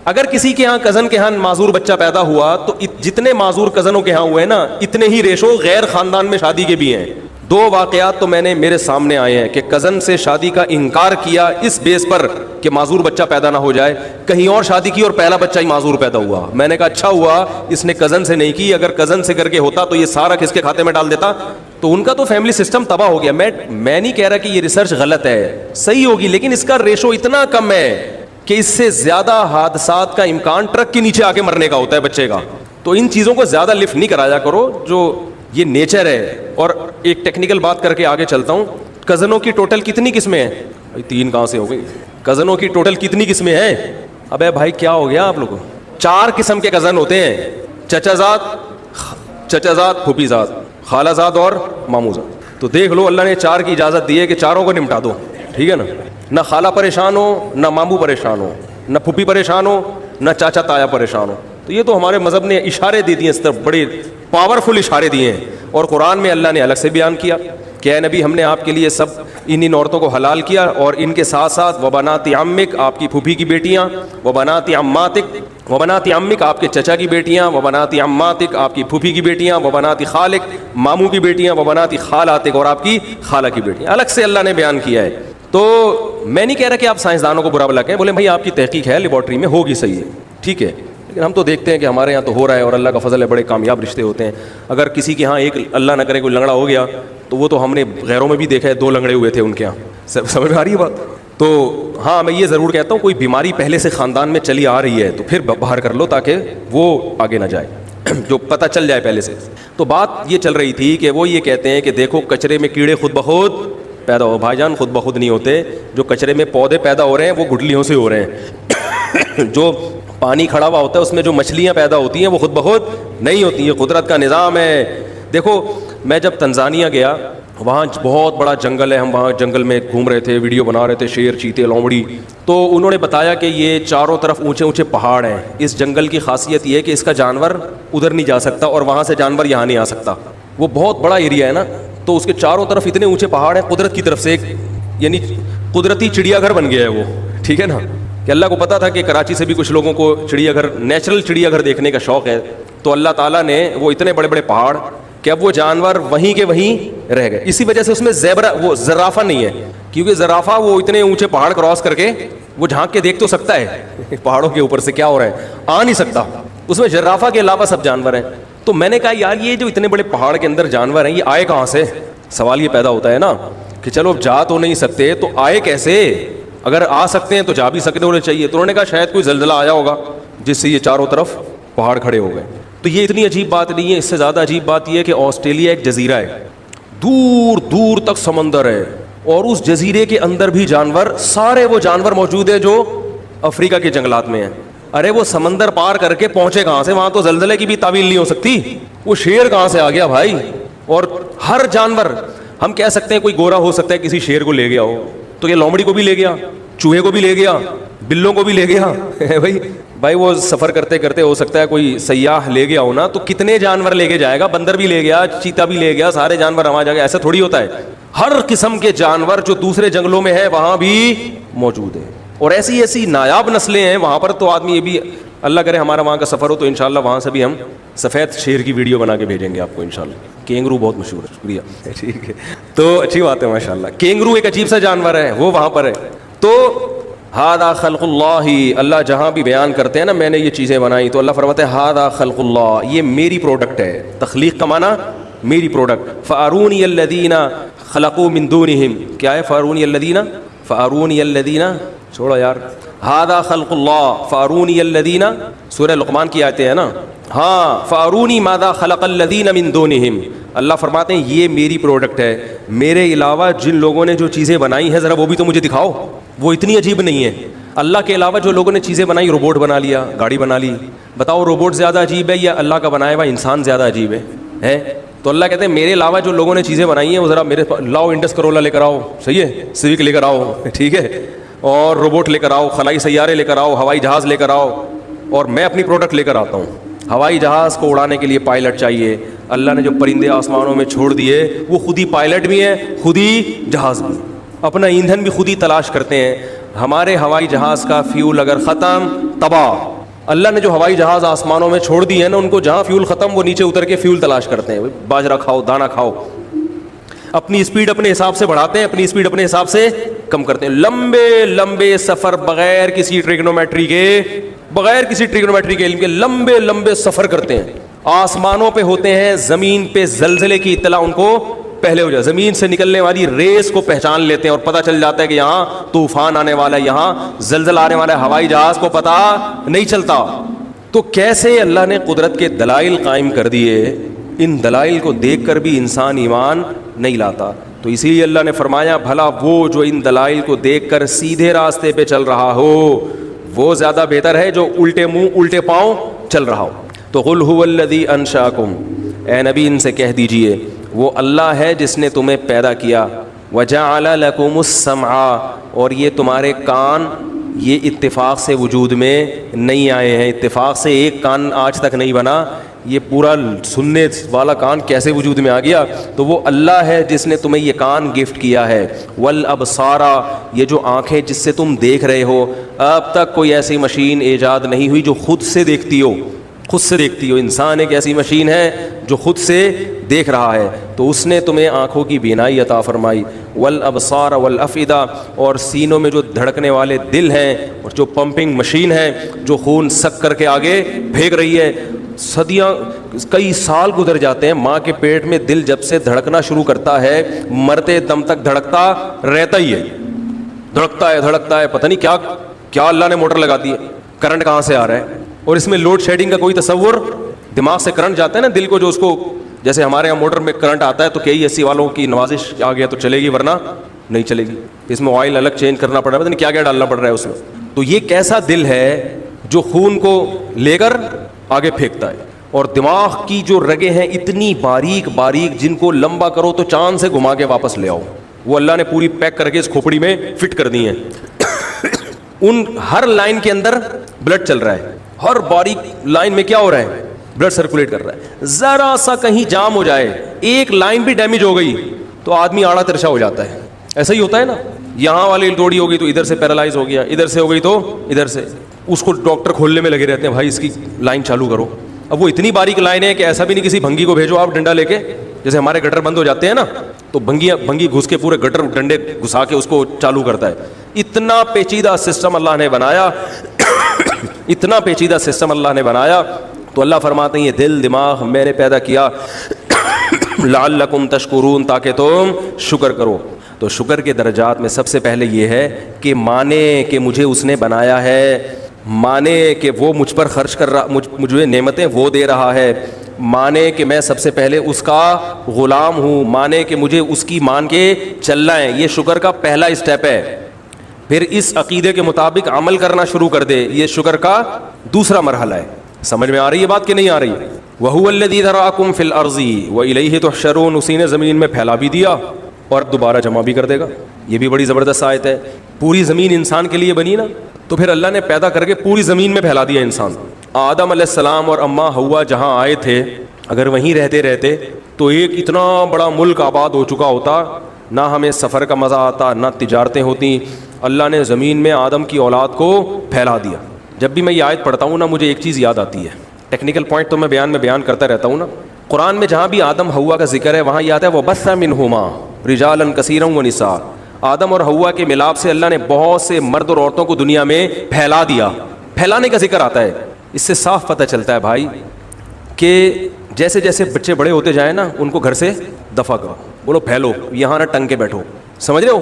اگر کسی کے ہاں کزن کے ہاں معذور بچہ پیدا ہوا, تو جتنے معذور کزنوں کے ہاں ہوئے ہیں نا, اتنے ہی ریشو غیر خاندان میں شادی کے بھی ہیں. 2 واقعات تو میرے سامنے آئے ہیں کہ کزن سے شادی کا انکار کیا اس بیس پر کہ معذور بچہ پیدا نہ ہو جائے, کہیں اور شادی کی اور پہلا بچہ ہی معذور پیدا ہوا. میں نے کہا اچھا ہوا اس نے کزن سے نہیں کی, اگر کزن سے کر کے ہوتا تو یہ سارا کس کے کھاتے میں ڈال دیتا, تو ان کا تو فیملی سسٹم تباہ ہو گیا. میں نہیں کہہ رہا کہ یہ ریسرچ غلط ہے, صحیح ہوگی, لیکن اس کا ریشو اتنا کم ہے کہ اس سے زیادہ حادثات کا امکان ٹرک کے نیچے آ کے مرنے کا ہوتا ہے بچے کا. تو ان چیزوں کو زیادہ لفٹ نہیں کرایا کرو, جو یہ نیچر ہے. اور ایک ٹیکنیکل بات کر کے آگے چلتا ہوں. کزنوں کی ٹوٹل کتنی قسمیں ہیں؟ 3 کہاں سے ہو گئی؟ کزنوں کی ٹوٹل کتنی قسمیں ہیں؟ ابے بھائی کیا ہو گیا آپ لوگوں کو؟ 4 قسم کے کزن ہوتے ہیں, چچا زاد, پھوپھی زاد, خالہ زاد اور ماموں زاد. تو دیکھ لو اللہ نے 4 کی اجازت دی ہے کہ چاروں کو نمٹا دو, ٹھیک ہے نا. نہ خالہ پریشان ہو, نہ ماموں پریشان ہو, نہ پھوپھی پریشان ہو, نہ چاچا تایا پریشان ہو. تو یہ تو ہمارے مذہب نے اشارے دے دیے, اس طرف بڑے پاورفل اشارے دیے ہیں. اور قرآن میں اللہ نے الگ سے بیان کیا کہ اے نبی ہم نے آپ کے لیے سب ان عورتوں کو حلال کیا, اور ان کے ساتھ ساتھ وبنات عمک, آپ کی پھوپھی کی بیٹیاں, وبنات عماتک, وبنات عمک آپ کے چچا کی بیٹیاں, وبنات عماتک آپ کی پھوپھی کی بیٹیاں, وبنات خالک ماموں کی بیٹیاں, وبنات خالاتک اور آپ کی خالہ کی بیٹیاں. الگ سے اللہ نے بیان کیا ہے. تو میں نہیں کہہ رہا کہ آپ سائنسدانوں کو برا بلا کہیں, بولے بھائی آپ کی تحقیق ہے لیبارٹری میں, ہوگی صحیح ہے, ٹھیک ہے, لیکن ہم تو دیکھتے ہیں کہ ہمارے یہاں تو ہو رہا ہے, اور اللہ کا فضل ہے, بڑے کامیاب رشتے ہوتے ہیں. اگر کسی کے ہاں ایک اللہ نہ کرے کوئی لنگڑا ہو گیا, تو وہ تو ہم نے غیروں میں بھی دیکھا ہے, 2 لنگڑے ہوئے تھے ان کے ہاں. سمجھ میں آ رہی ہے بات؟ تو ہاں میں یہ ضرور کہتا ہوں کوئی بیماری پہلے سے خاندان میں چلی آ رہی ہے تو پھر باہر کر لو تاکہ وہ آگے نہ جائے, جو پتہ چل جائے پہلے سے. تو بات یہ چل رہی تھی کہ وہ یہ کہتے ہیں کہ دیکھو کچرے میں کیڑے خود بخود پیدا ہو. بھائی جان خود بخود نہیں ہوتے, جو کچرے میں پودے پیدا ہو رہے ہیں وہ گٹھلیوں سے ہو رہے ہیں. جو پانی کھڑا ہوا ہوتا ہے اس میں جو مچھلیاں پیدا ہوتی ہیں وہ خود بخود نہیں ہوتی, یہ قدرت کا نظام ہے. دیکھو میں جب تنزانیہ گیا, وہاں بہت بڑا جنگل ہے, ہم وہاں جنگل میں گھوم رہے تھے, ویڈیو بنا رہے تھے, شیر, چیتے, لومڑی. تو انہوں نے بتایا کہ یہ چاروں طرف اونچے اونچے پہاڑ ہیں. اس جنگل کی خاصیت یہ ہے کہ اس کا جانور ادھر نہیں جا سکتا اور وہاں سے جانور یہاں نہیں آ سکتا. وہ بہت بڑا ایریا ہے نا, تو اس کے چاروں طرف اتنے اونچے پہاڑ ہیں قدرت کی طرف سے, ایک یعنی قدرتی چڑیا گھر بن گیا ہے وہ, ٹھیک ہے نا. کہ اللہ کو پتا تھا کہ کراچی سے بھی کچھ لوگوں کو چڑیا گھر, نیچرل چڑیا گھر دیکھنے کا شوق ہے, تو اللہ تعالیٰ نے وہ اتنے بڑے بڑے پہاڑ کہ اب وہ جانور وہیں کے وہیں رہ گئے. اسی وجہ سے اس میں زیبرا, وہ زرافہ نہیں ہے, کیونکہ زرافہ وہ اتنے اونچے پہاڑ کراس کر کے وہ جھانک کے دیکھ تو سکتا ہے پہاڑوں کے اوپر سے کیا ہو رہا ہے, آ نہیں سکتا. اس میں زرافہ کے علاوہ سب جانور ہیں. تو میں نے کہا یار یہ جو اتنے بڑے پہاڑ کے اندر جانور ہیں یہ آئے کہاں سے؟ سوال یہ پیدا ہوتا ہے نا کہ چلو جا تو نہیں سکتے تو آئے کیسے؟ اگر آ سکتے ہیں تو جا بھی سکتے ہونے چاہیے. تو انہوں نے کہا شاید کوئی زلزلہ آیا ہوگا جس سے یہ چاروں طرف پہاڑ کھڑے ہو گئے. تو یہ اتنی عجیب بات نہیں ہے, اس سے زیادہ عجیب بات یہ ہے کہ آسٹریلیا ایک جزیرہ ہے, دور دور تک سمندر ہے, اور اس جزیرے کے اندر بھی جانور, سارے وہ جانور موجود ہیں جو افریقہ کے جنگلات میں ہیں. ارے وہ سمندر پار کر کے پہنچے کہاں سے؟ وہاں تو زلزلے کی بھی تعویل نہیں ہو سکتی. وہ شیر کہاں سے آ گیا بھائی؟ اور ہر جانور, ہم کہہ سکتے ہیں کوئی گورا ہو سکتا ہے کسی شیر کو لے گیا ہو, تو یہ لومڑی کو بھی لے گیا, چوہے کو بھی لے گیا, بلوں کو بھی لے گیا بھائی وہ سفر کرتے کرتے ہو سکتا ہے کوئی سیاح لے گیا ہو نا, تو کتنے جانور لے کے جائے گا؟ بندر بھی لے گیا, چیتا بھی لے گیا, سارے جانور وہاں جا کے, ایسا تھوڑی ہوتا ہے. ہر قسم کے جانور جو دوسرے جنگلوں میں ہیں وہاں بھی موجود ہیں, اور ایسی ایسی نایاب نسلیں ہیں وہاں پر. تو آدمی یہ بھی, اللہ کرے ہمارا وہاں کا سفر ہو تو انشاءاللہ وہاں سے بھی ہم سفید شیر کی ویڈیو بنا کے بھیجیں گے آپ کو انشاءاللہ. کینگرو بہت مشہور ہے, شکریہ, ٹھیک ہے, تو اچھی بات ہے ماشاءاللہ. کینگرو ایک عجیب سا جانور ہے, وہ وہاں پر ہے. تو ہذا خلق اللہ, اللہ جہاں بھی بیان کرتے ہیں نا میں نے یہ چیزیں بنائی, تو اللہ فرماتے ہیں ہذا خلق اللہ, یہ میری پروڈکٹ ہے. تخلیق کا معنی میری پروڈکٹ. فارونی الذین خلقوا من دونہم, کیا ہے فارونی الذین, فارونی الذین, چھوڑو یار, ہذا خلق اللہ فارونی الذین, سورہ لقمان کی آیتیں ہیں نا. ہاں, فارونی ماذا خلق الذین من دونہم, اللہ فرماتے ہیں یہ میری پروڈکٹ ہے, میرے علاوہ جن لوگوں نے جو چیزیں بنائی ہیں ذرا وہ بھی تو مجھے دکھاؤ. وہ اتنی عجیب نہیں ہے. اللہ کے علاوہ جو لوگوں نے چیزیں بنائی, روبوٹ بنا لیا, گاڑی بنا لی, بتاؤ روبوٹ زیادہ عجیب ہے یا اللہ کا بنایا ہوا انسان زیادہ عجیب ہے؟ تو اللہ کہتے ہیں میرے علاوہ جو لوگوں نے چیزیں بنائی ہیں وہ ذرا میرے لاؤ, انڈس کرولا لے کر آؤ, صحیح ہے, سیوک لے کر آؤ, ٹھیک ہے, اور روبوٹ لے کر آؤ, خلائی سیارے لے کر آؤ, ہوائی جہاز لے کر آؤ, اور میں اپنی پروڈکٹ لے کر آتا ہوں. ہوائی جہاز کو اڑانے کے لیے پائلٹ چاہیے. اللہ نے جو پرندے آسمانوں میں چھوڑ دیے وہ خود ہی پائلٹ بھی ہیں, خود ہی جہاز بھی, اپنا ایندھن بھی خود ہی تلاش کرتے ہیں. ہمارے ہوائی جہاز کا فیول اگر ختم, تباہ. اللہ نے جو ہوائی جہاز آسمانوں میں چھوڑ دی ہے نا, ان کو جہاں فیول ختم وہ نیچے اتر کے فیول تلاش کرتے ہیں. باجرہ کھاؤ, دانا کھاؤ, اپنی اسپیڈ اپنے حساب سے بڑھاتے ہیں, اپنی اسپیڈ اپنے حساب سے کم کرتے ہیں. لمبے لمبے سفر بغیر کسی ٹریگنومیٹری کے, بغیر کسی ٹریگنومیٹری کے علم کے لمبے لمبے سفر کرتے ہیں. آسمانوں پہ ہوتے ہیں, زمین پہ زلزلے کی اطلاع ان کو پہلے ہو جائے, زمین سے نکلنے والی ریس کو پہچان لیتے ہیں اور پتہ چل جاتا ہے کہ یہاں طوفان آنے والا ہے, یہاں زلزلہ آنے والا ہے. ہوائی جہاز کو پتہ نہیں چلتا. تو کیسے اللہ نے قدرت کے دلائل قائم کر دیے, ان دلائل کو دیکھ کر بھی انسان ایمان نہیں لاتا. تو اسی لیے اللہ نے فرمایا بھلا وہ جو ان دلائل کو دیکھ کر سیدھے راستے پہ چل رہا ہو وہ زیادہ بہتر ہے جو الٹے منہ الٹے پاؤں چل رہا ہو. تو قل هو الذی انشاکم, اے نبی ان سے کہہ دیجئے وہ اللہ ہے جس نے تمہیں پیدا کیا. وجعل لکم السمع, اور یہ تمہارے کان یہ اتفاق سے وجود میں نہیں آئے ہیں, اتفاق سے ایک کان آج تک نہیں بنا, یہ پورا سننے والا کان کیسے وجود میں آ گیا؟ تو وہ اللہ ہے جس نے تمہیں یہ کان گفٹ کیا ہے. والابصار, یہ جو آنکھیں جس سے تم دیکھ رہے ہو, اب تک کوئی ایسی مشین ایجاد نہیں ہوئی جو خود سے دیکھتی ہو, خود سے دیکھتی ہو. انسان ایک ایسی مشین ہے جو خود سے دیکھ رہا ہے, تو اس نے تمہیں آنکھوں کی بینائی عطا فرمائی. والابصار والافئدہ, اور سینوں میں جو دھڑکنے والے دل ہیں اور جو پمپنگ مشین ہے جو خون سک کر کے آگے پھینک رہی ہے. صدیاں کئی سال گزر جاتے ہیں, ماں کے پیٹ میں دل جب سے دھڑکنا شروع کرتا ہے مرتے دم تک دھڑکتا رہتا ہی ہے, دھڑکتا ہے, پتہ نہیں کیا کیا اللہ نے موٹر لگا دی ہے, کرنٹ کہاں سے آ رہا ہے. اور اس میں لوڈ شیڈنگ کا کوئی تصور, دماغ سے کرنٹ جاتا ہے نا دل کو, جو اس کو جیسے ہمارے یہاں موٹر میں کرنٹ آتا ہے تو کئی ایسی والوں کی نوازش آ گیا تو چلے گی ورنہ نہیں چلے گی. اس میں آئل الگ چینج کرنا پڑ رہا ہے, پتہ نہیں کیا کیا ڈالنا پڑ رہا ہے اس میں. تو یہ کیسا دل ہے جو خون کو لے کر آگے پھینکتا ہے. اور دماغ کی جو رگیں ہیں اتنی باریک باریک, جن کو لمبا کرو تو چاند سے گھما کے واپس لے آؤ, وہ اللہ نے پوری پیک کر کے اس کھوپڑی میں فٹ کر دی ہیں. ان ہر لائن کے اندر بلڈ چل رہا ہے, ہر باریک لائن میں کیا ہو رہا ہے, بلڈ سرکولیٹ کر رہا ہے. ذرا سا کہیں جام ہو جائے, ایک لائن بھی ڈیمیج ہو گئی تو آدمی آڑا ترچھا ہو جاتا ہے. ایسا ہی ہوتا ہے نا, یہاں والی توڑی ہو گئی تو ادھر سے پیرالائز ہو گیا, ادھر سے ہو گئی تو ادھر سے. اس کو ڈاکٹر کھولنے میں لگے رہتے ہیں, بھائی اس کی لائن چالو کرو. اب وہ اتنی باریک لائن ہے کہ ایسا بھی نہیں کسی بھنگی کو بھیجو آپ ڈنڈا لے کے, جیسے ہمارے گٹر بند ہو جاتے ہیں نا تو بھنگی گھس کے پورے گٹر ڈنڈے گھسا کے اس کو چالو کرتا ہے. اتنا پیچیدہ سسٹم اللہ نے بنایا, اتنا پیچیدہ سسٹم اللہ نے بنایا. تو اللہ فرماتے ہیں یہ دل دماغ میں نے پیدا کیا لعلکم تشکرون, تاکہ تم شکر کرو. تو شکر کے درجات میں سب سے پہلے یہ ہے کہ مانے کہ مجھے اس نے بنایا ہے, مانے کہ وہ مجھ پر خرچ کر رہا, مجھے نعمتیں وہ دے رہا ہے, مانے کہ میں سب سے پہلے اس کا غلام ہوں, مانے کہ مجھے اس کی مان کے چلنا ہے. یہ شکر کا پہلا اسٹیپ ہے. پھر اس عقیدے کے مطابق عمل کرنا شروع کر دے, یہ شکر کا دوسرا مرحلہ ہے. سمجھ میں آ رہی ہے بات کہ نہیں آ رہی؟ وَهُوَ الَّذِي ذَرَأَكُمْ فِي الْأَرْضِ وَإِلَيْهِ تُحْشَرُونَ, اسی نے زمین میں پھیلا بھی دیا اور دوبارہ جمع بھی کر دے گا. یہ بھی بڑی زبردست آیت ہے. پوری زمین انسان کے لیے بنی نا, تو پھر اللہ نے پیدا کر کے پوری زمین میں پھیلا دیا انسان. آدم علیہ السلام اور اماں حوا جہاں آئے تھے, اگر وہیں رہتے تو ایک اتنا بڑا ملک آباد ہو چکا ہوتا, نہ ہمیں سفر کا مزہ آتا، نہ تجارتیں ہوتی. اللہ نے زمین میں آدم کی اولاد کو پھیلا دیا. جب بھی میں یہ آیت پڑھتا ہوں نا مجھے ایک چیز یاد آتی ہے. ٹیکنیکل پوائنٹ تو میں بیان کرتا رہتا ہوں نا. قرآن میں جہاں بھی آدم حوا کا ذکر ہے وہاں یہ آتا ہے وَبَثَّ مِنْهُمَا رِجَالًا كَثِيرًا وَنِسَاءً. آدم اور حوا کے ملاپ سے اللہ نے بہت سے مرد اور عورتوں کو دنیا میں پھیلا دیا. پھیلانے کا ذکر آتا ہے. اس سے صاف پتہ چلتا ہے بھائی کہ جیسے جیسے بچے بڑے ہوتے جائیں نا ان کو گھر سے دفع کرو. بولو پھیلو، یہاں نہ ٹنگ کے بیٹھو. سمجھ رہے ہو؟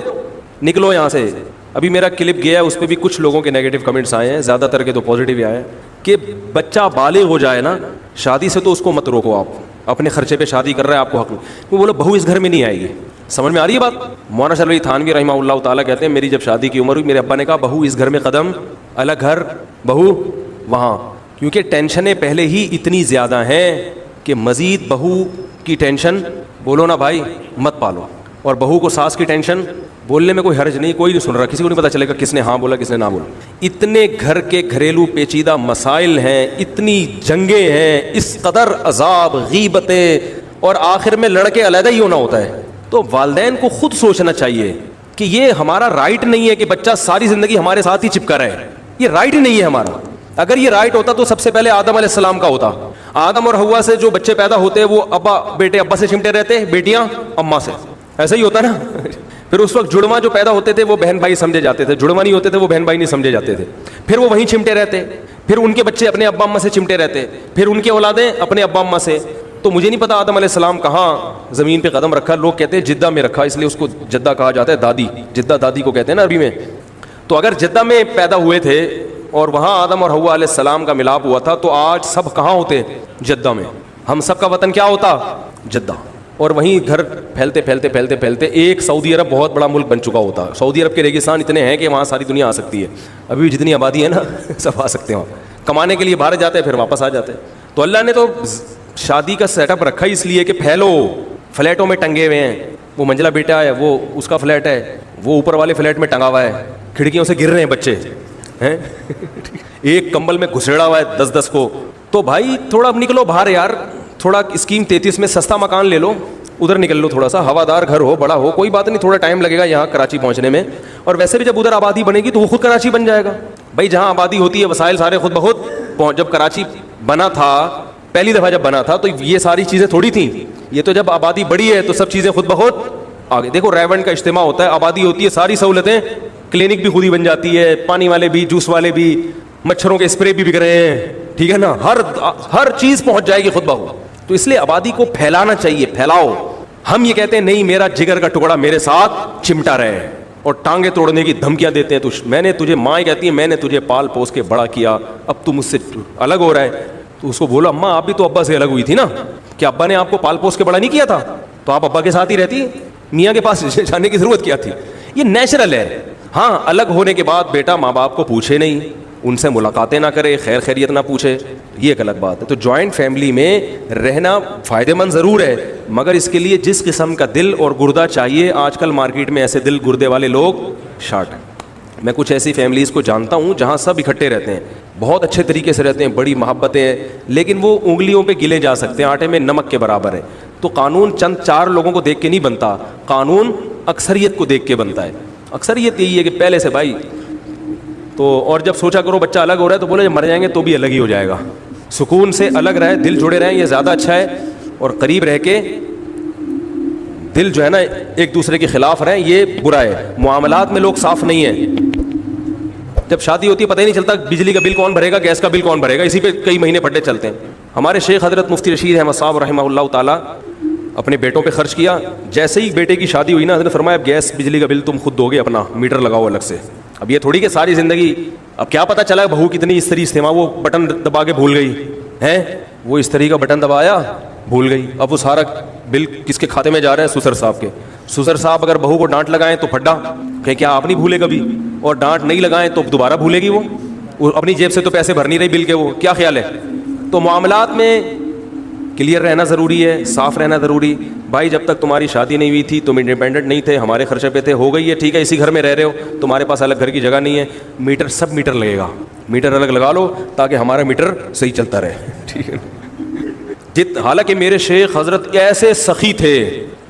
نکلو یہاں سے. ابھی میرا کلپ گیا ہے اس پہ بھی کچھ لوگوں کے نیگیٹو کمنٹس آئے ہیں، زیادہ تر کے تو پازیٹیو ہی آئے ہیں کہ بچہ بالغ ہو جائے نا شادی سے تو اس کو مت روکو. آپ اپنے خرچے پہ شادی کر رہے ہیں، آپ کو حق وہ بولو بہو اس گھر میں نہیں آئے گی. سمجھ میں آ رہی ہے بات؟ مولانا شرف علی تھانوی رحمہ اللہ تعالیٰ کہتے ہیں میری جب شادی کی عمر ہوئی میرے ابا نے کہا بہو اس گھر میں قدم، الگ گھر، بہو وہاں. کیونکہ ٹینشنیں پہلے ہی اتنی زیادہ ہیں کہ مزید بہو کی ٹینشن بولو نا بھائی مت پالو. اور بہو کو ساس کی ٹینشن بولنے میں کوئی حرج نہیں، کوئی نہیں سن رہا، کسی کو نہیں پتہ چلے گا کس نے ہاں بولا کس نے نہ بولا. اتنے گھر کے گھریلو پیچیدہ مسائل ہیں، اتنی جنگیں ہیں، اس قدر عذاب، غیبتیں، اور آخر میں لڑکے علیحدہ ہی ہونا ہوتا ہے. تو والدین کو خود سوچنا چاہیے کہ یہ ہمارا رائٹ نہیں ہے کہ بچہ ساری زندگی ہمارے ساتھ ہی چپکا رہے. یہ رائٹ ہی نہیں ہے ہمارا. اگر یہ رائٹ ہوتا تو سب سے پہلے آدم علیہ السلام کا ہوتا. آدم اور حوا سے جو بچے پیدا ہوتے ہیں وہ بیٹے ابا سے چمٹے رہتے، بیٹیاں اماں سے. ایسا ہی ہوتا نا. پھر اس وقت جڑواں جو پیدا ہوتے تھے وہ بہن بھائی سمجھے جاتے تھے، جڑواں نہیں ہوتے تھے وہ بہن بھائی نہیں سمجھے جاتے تھے. پھر وہ وہیں چمٹے رہتے، پھر ان کے بچے اپنے ابا اماں سے چمٹے رہتے، پھر ان کی اولادیں اپنے ابا اماں سے. تو مجھے نہیں پتا آدم علیہ السلام کہاں زمین پہ قدم رکھا. لوگ کہتے ہیں جدہ میں رکھا، اس لیے اس کو جدہ کہا جاتا ہے. دادی، جدہ دادی کو کہتے ہیں نا عربی میں. تو اگر جدہ میں پیدا ہوئے تھے اور وہاں آدم اور حوا علیہ السلام کا ملاپ ہوا تھا تو آج سب کہاں ہوتے؟ جدہ میں. ہم سب کا وطن کیا ہوتا؟ جدہ. اور وہیں گھر پھیلتے پھیلتے پھیلتے پھیلتے ایک سعودی عرب بہت بڑا ملک بن چکا ہوتا. سعودی عرب کے ریگستان اتنے ہیں کہ وہاں ساری دنیا آ سکتی ہے. ابھی جتنی آبادی ہے نا سب آ سکتے ہیں وہاں. کمانے کے لیے باہر جاتے ہیں پھر واپس آ جاتے ہیں. تو اللہ نے تو شادی کا سیٹ اپ رکھا اس لیے کہ پھیلو. فلیٹوں میں ٹنگے ہوئے ہیں، وہ منجلا بیٹا ہے وہ اس کا فلیٹ ہے، وہ اوپر والے فلیٹ میں ٹنگا ہوا ہے، کھڑکیوں سے گر رہے ہیں بچے ہیں ایک کمبل میں گھسیڑا ہوا ہے 10 کو. تو بھائی تھوڑا نکلو باہر یار. تھوڑا اسکیم 33 میں سستا مکان لے لو، ادھر نکل لو. تھوڑا سا ہوادار گھر ہو، بڑا ہو، کوئی بات نہیں، تھوڑا ٹائم لگے گا یہاں کراچی پہنچنے میں. اور ویسے بھی جب ادھر آبادی بنے گی تو وہ خود کراچی بن جائے گا. بھائی جہاں آبادی ہوتی ہے وسائل سارے خود بخود. جب کراچی بنا تھا پہلی دفعہ جب بنا تھا تو یہ ساری چیزیں تھوڑی تھیں. یہ تو جب آبادی بڑی ہے تو سب چیزیں خود بخود آگے. دیکھو ریونڈ کا اجتماع ہوتا ہے، آبادی ہوتی ہے، ساری سہولتیں، کلینک بھی خود ہی بن جاتی ہے، پانی والے بھی، جوس والے بھی، مچھروں کے اسپرے بھی بک رہے ہیں، ٹھیک ہے نا. ہر چیز پہنچ جائے گی خود بخود. تو اس لیے آبادی کو پھیلانا چاہیے. پھیلاؤ. ہم یہ کہتے ہیں نہیں میرا جگر کا ٹکڑا میرے ساتھ چمٹا رہے اور ٹانگیں توڑنے کی دھمکیاں دیتے ہیں. تو میں نے تجھے، ماں کہتی ہے میں نے تجھے پال پوس کے بڑا کیا، اب تو مجھ سے الگ ہو رہا ہے. تو اس کو بولو اماں آپ بھی تو ابا سے الگ ہوئی تھی نا، کہ ابا نے آپ کو پال پوس کے بڑا نہیں کیا تھا تو آپ ابا کے ساتھ ہی رہتی، میاں کے پاس جانے کی ضرورت کیا تھی. یہ نیچرل ہے. ہاں الگ ہونے کے بعد بیٹا ماں باپ کو پوچھے نہیں، ان سے ملاقاتیں نہ کرے، خیر خیریت نہ پوچھے، یہ ایک الگ بات ہے. تو جوائنٹ فیملی میں رہنا فائدہ مند ضرور ہے، مگر اس کے لیے جس قسم کا دل اور گردہ چاہیے، آج کل مارکیٹ میں ایسے دل گردے والے لوگ شارٹ ہیں. میں کچھ ایسی فیملیز کو جانتا ہوں جہاں سب اکٹھے رہتے ہیں، بہت اچھے طریقے سے رہتے ہیں، بڑی محبتیں ہیں، لیکن وہ انگلیوں پہ گلے جا سکتے ہیں، آٹے میں نمک کے برابر ہے. تو قانون چند 4 لوگوں کو دیکھ کے نہیں بنتا، قانون اکثریت کو دیکھ کے بنتا ہے. اکثریت یہی ہے کہ پہلے سے بھائی تو. اور جب سوچا کرو بچہ الگ ہو رہا ہے تو بولے جب مر جائیں گے تو بھی الگ ہی ہو جائے گا. سکون سے الگ رہے، دل جڑے رہیں، یہ زیادہ اچھا ہے. اور قریب رہ کے دل جو ہے نا ایک دوسرے کے خلاف رہیں، یہ برا ہے. معاملات میں لوگ صاف نہیں ہیں. جب شادی ہوتی ہے پتہ ہی نہیں چلتا بجلی کا بل کون بھرے گا، گیس کا بل کون بھرے گا، اسی پہ کئی مہینے پڑے چلتے ہیں. ہمارے شیخ حضرت مفتی رشید احمد صاحب رحمہ اللہ تعالیٰ اپنے بیٹوں پہ خرچ کیا. جیسے ہی بیٹے کی شادی ہوئی نا حضرت فرمایا اب گیس بجلی کا بل تم خود دو گے، اپنا میٹر لگاؤ الگ سے. اب یہ تھوڑی کہ ساری زندگی، اب کیا پتہ چلا بہو کتنی استری استعمال، وہ بٹن دبا کے بھول گئی ہے، وہ استری کا بٹن دبایا بھول گئی. اب وہ سارا بل کس کے کھاتے میں جا رہا ہے؟ سسر صاحب کے. سسر صاحب اگر بہو کو ڈانٹ لگائیں تو پھڈا کہ کیا آپ نہیں بھولے کبھی، اور ڈانٹ نہیں لگائیں تو دوبارہ بھولے گی. وہ اپنی جیب سے تو پیسے بھر نہیں رہی بل کے، وہ کیا خیال ہے؟ تو معاملات میں کلیئر رہنا ضروری ہے، صاف رہنا ضروری. بھائی جب تک تمہاری شادی نہیں ہوئی تھی تم انڈیپینڈنٹ نہیں تھے، ہمارے خرچے پہ تھے، ہو گئی ہے ٹھیک ہے، اسی گھر میں رہ رہے ہو، تمہارے پاس الگ گھر کی جگہ نہیں ہے، میٹر سب میٹر لگے گا، میٹر الگ لگا لو تاکہ ہمارا میٹر صحیح چلتا رہے، ٹھیک ہے. حالانکہ میرے شیخ حضرت ایسے سخی تھے،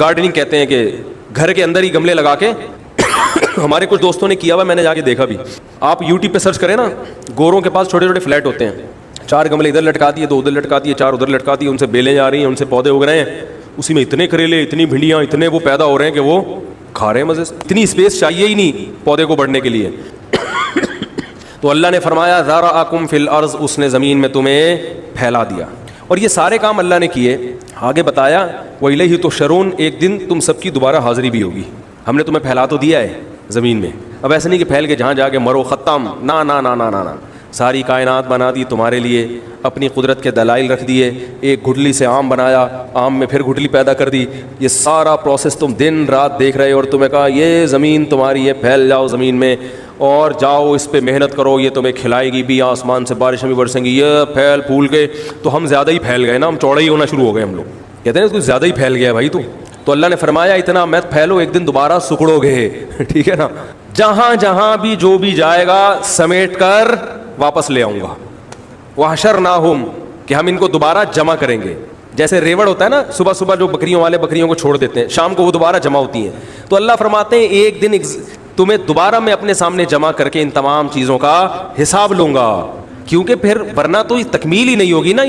گارڈننگ کہتے ہیں کہ گھر کے اندر ہی گملے لگا کے ہمارے کچھ دوستوں نے کیا ہوا, میں نے جا کے دیکھا بھی. آپ یوٹیوب پہ سرچ کریں نا, گوروں کے پاس چھوٹے چھوٹے فلیٹ ہوتے ہیں, 4 گملے ادھر لٹکا دیے, 2 ادھر لٹکا دیے, 4 ادھر لٹکا دیے, ان سے بیلیں جا رہی ہیں, ان سے پودے اگ رہے ہیں, اسی میں اتنے کریلے, اتنی بھنڈیاں, اتنے وہ پیدا ہو رہے ہیں کہ وہ کھا رہے ہیں مزے سے. اتنی اسپیس چاہیے ہی نہیں پودے کو بڑھنے کے لیے. تو اللہ نے فرمایا ذرأکم فی الارض, اس نے زمین میں تمہیں پھیلا دیا. اور یہ سارے کام اللہ نے کیے. آگے بتایا وَإِلَيْهِ تُحْشَرُونَ, ایک دن تم سب کی دوبارہ حاضری بھی ہوگی. ہم نے تمہیں پھیلا تو دیا ہے زمین میں, اب ایسا نہیں کہ پھیل کے جہاں جا کے مرو ختم, نا نا نا نا نا نا, ساری کائنات بنا دی تمہارے لیے, اپنی قدرت کے دلائل رکھ دیے. ایک گھٹلی سے آم بنایا, آم میں پھر گھٹلی پیدا کر دی. یہ سارا پروسیس تم دن رات دیکھ رہے ہو, اور تمہیں کہا یہ زمین تمہاری ہے, پھیل جاؤ زمین میں اور جاؤ اس پہ محنت کرو, یہ تمہیں کھلائے گی بھی, آسمان سے بارشیں بھی برسیں گی. یہ پھیل پھول کے تو ہم زیادہ ہی پھیل گئے نا, ہم چوڑے ہی ہونا شروع ہو گئے. ہم لوگ کہتے ہیں کچھ زیادہ ہی پھیل گیا بھائی تو اللہ نے فرمایا اتنا مت پھیلو, ایک دن دوبارہ سکڑو گے. ٹھیک ہے نا, جہاں جہاں بھی جو بھی جائے گا سمیٹ کر واپس لے آؤں گا. وحشرناہم, کہ ہم ان کو دوبارہ جمع کریں گے. جیسے ریوڑ ہوتا ہے نا, صبح صبح جو بکریوں والے بکریوں کو چھوڑ دیتے ہیں, شام کو وہ دوبارہ جمع ہوتی ہیں. تو اللہ فرماتے ہیں ایک دن تمہیں دوبارہ میں اپنے سامنے جمع کر کے ان تمام چیزوں کا حساب لوں گا, کیونکہ پھر ورنہ تو تکمیل ہی نہیں ہوگی نا,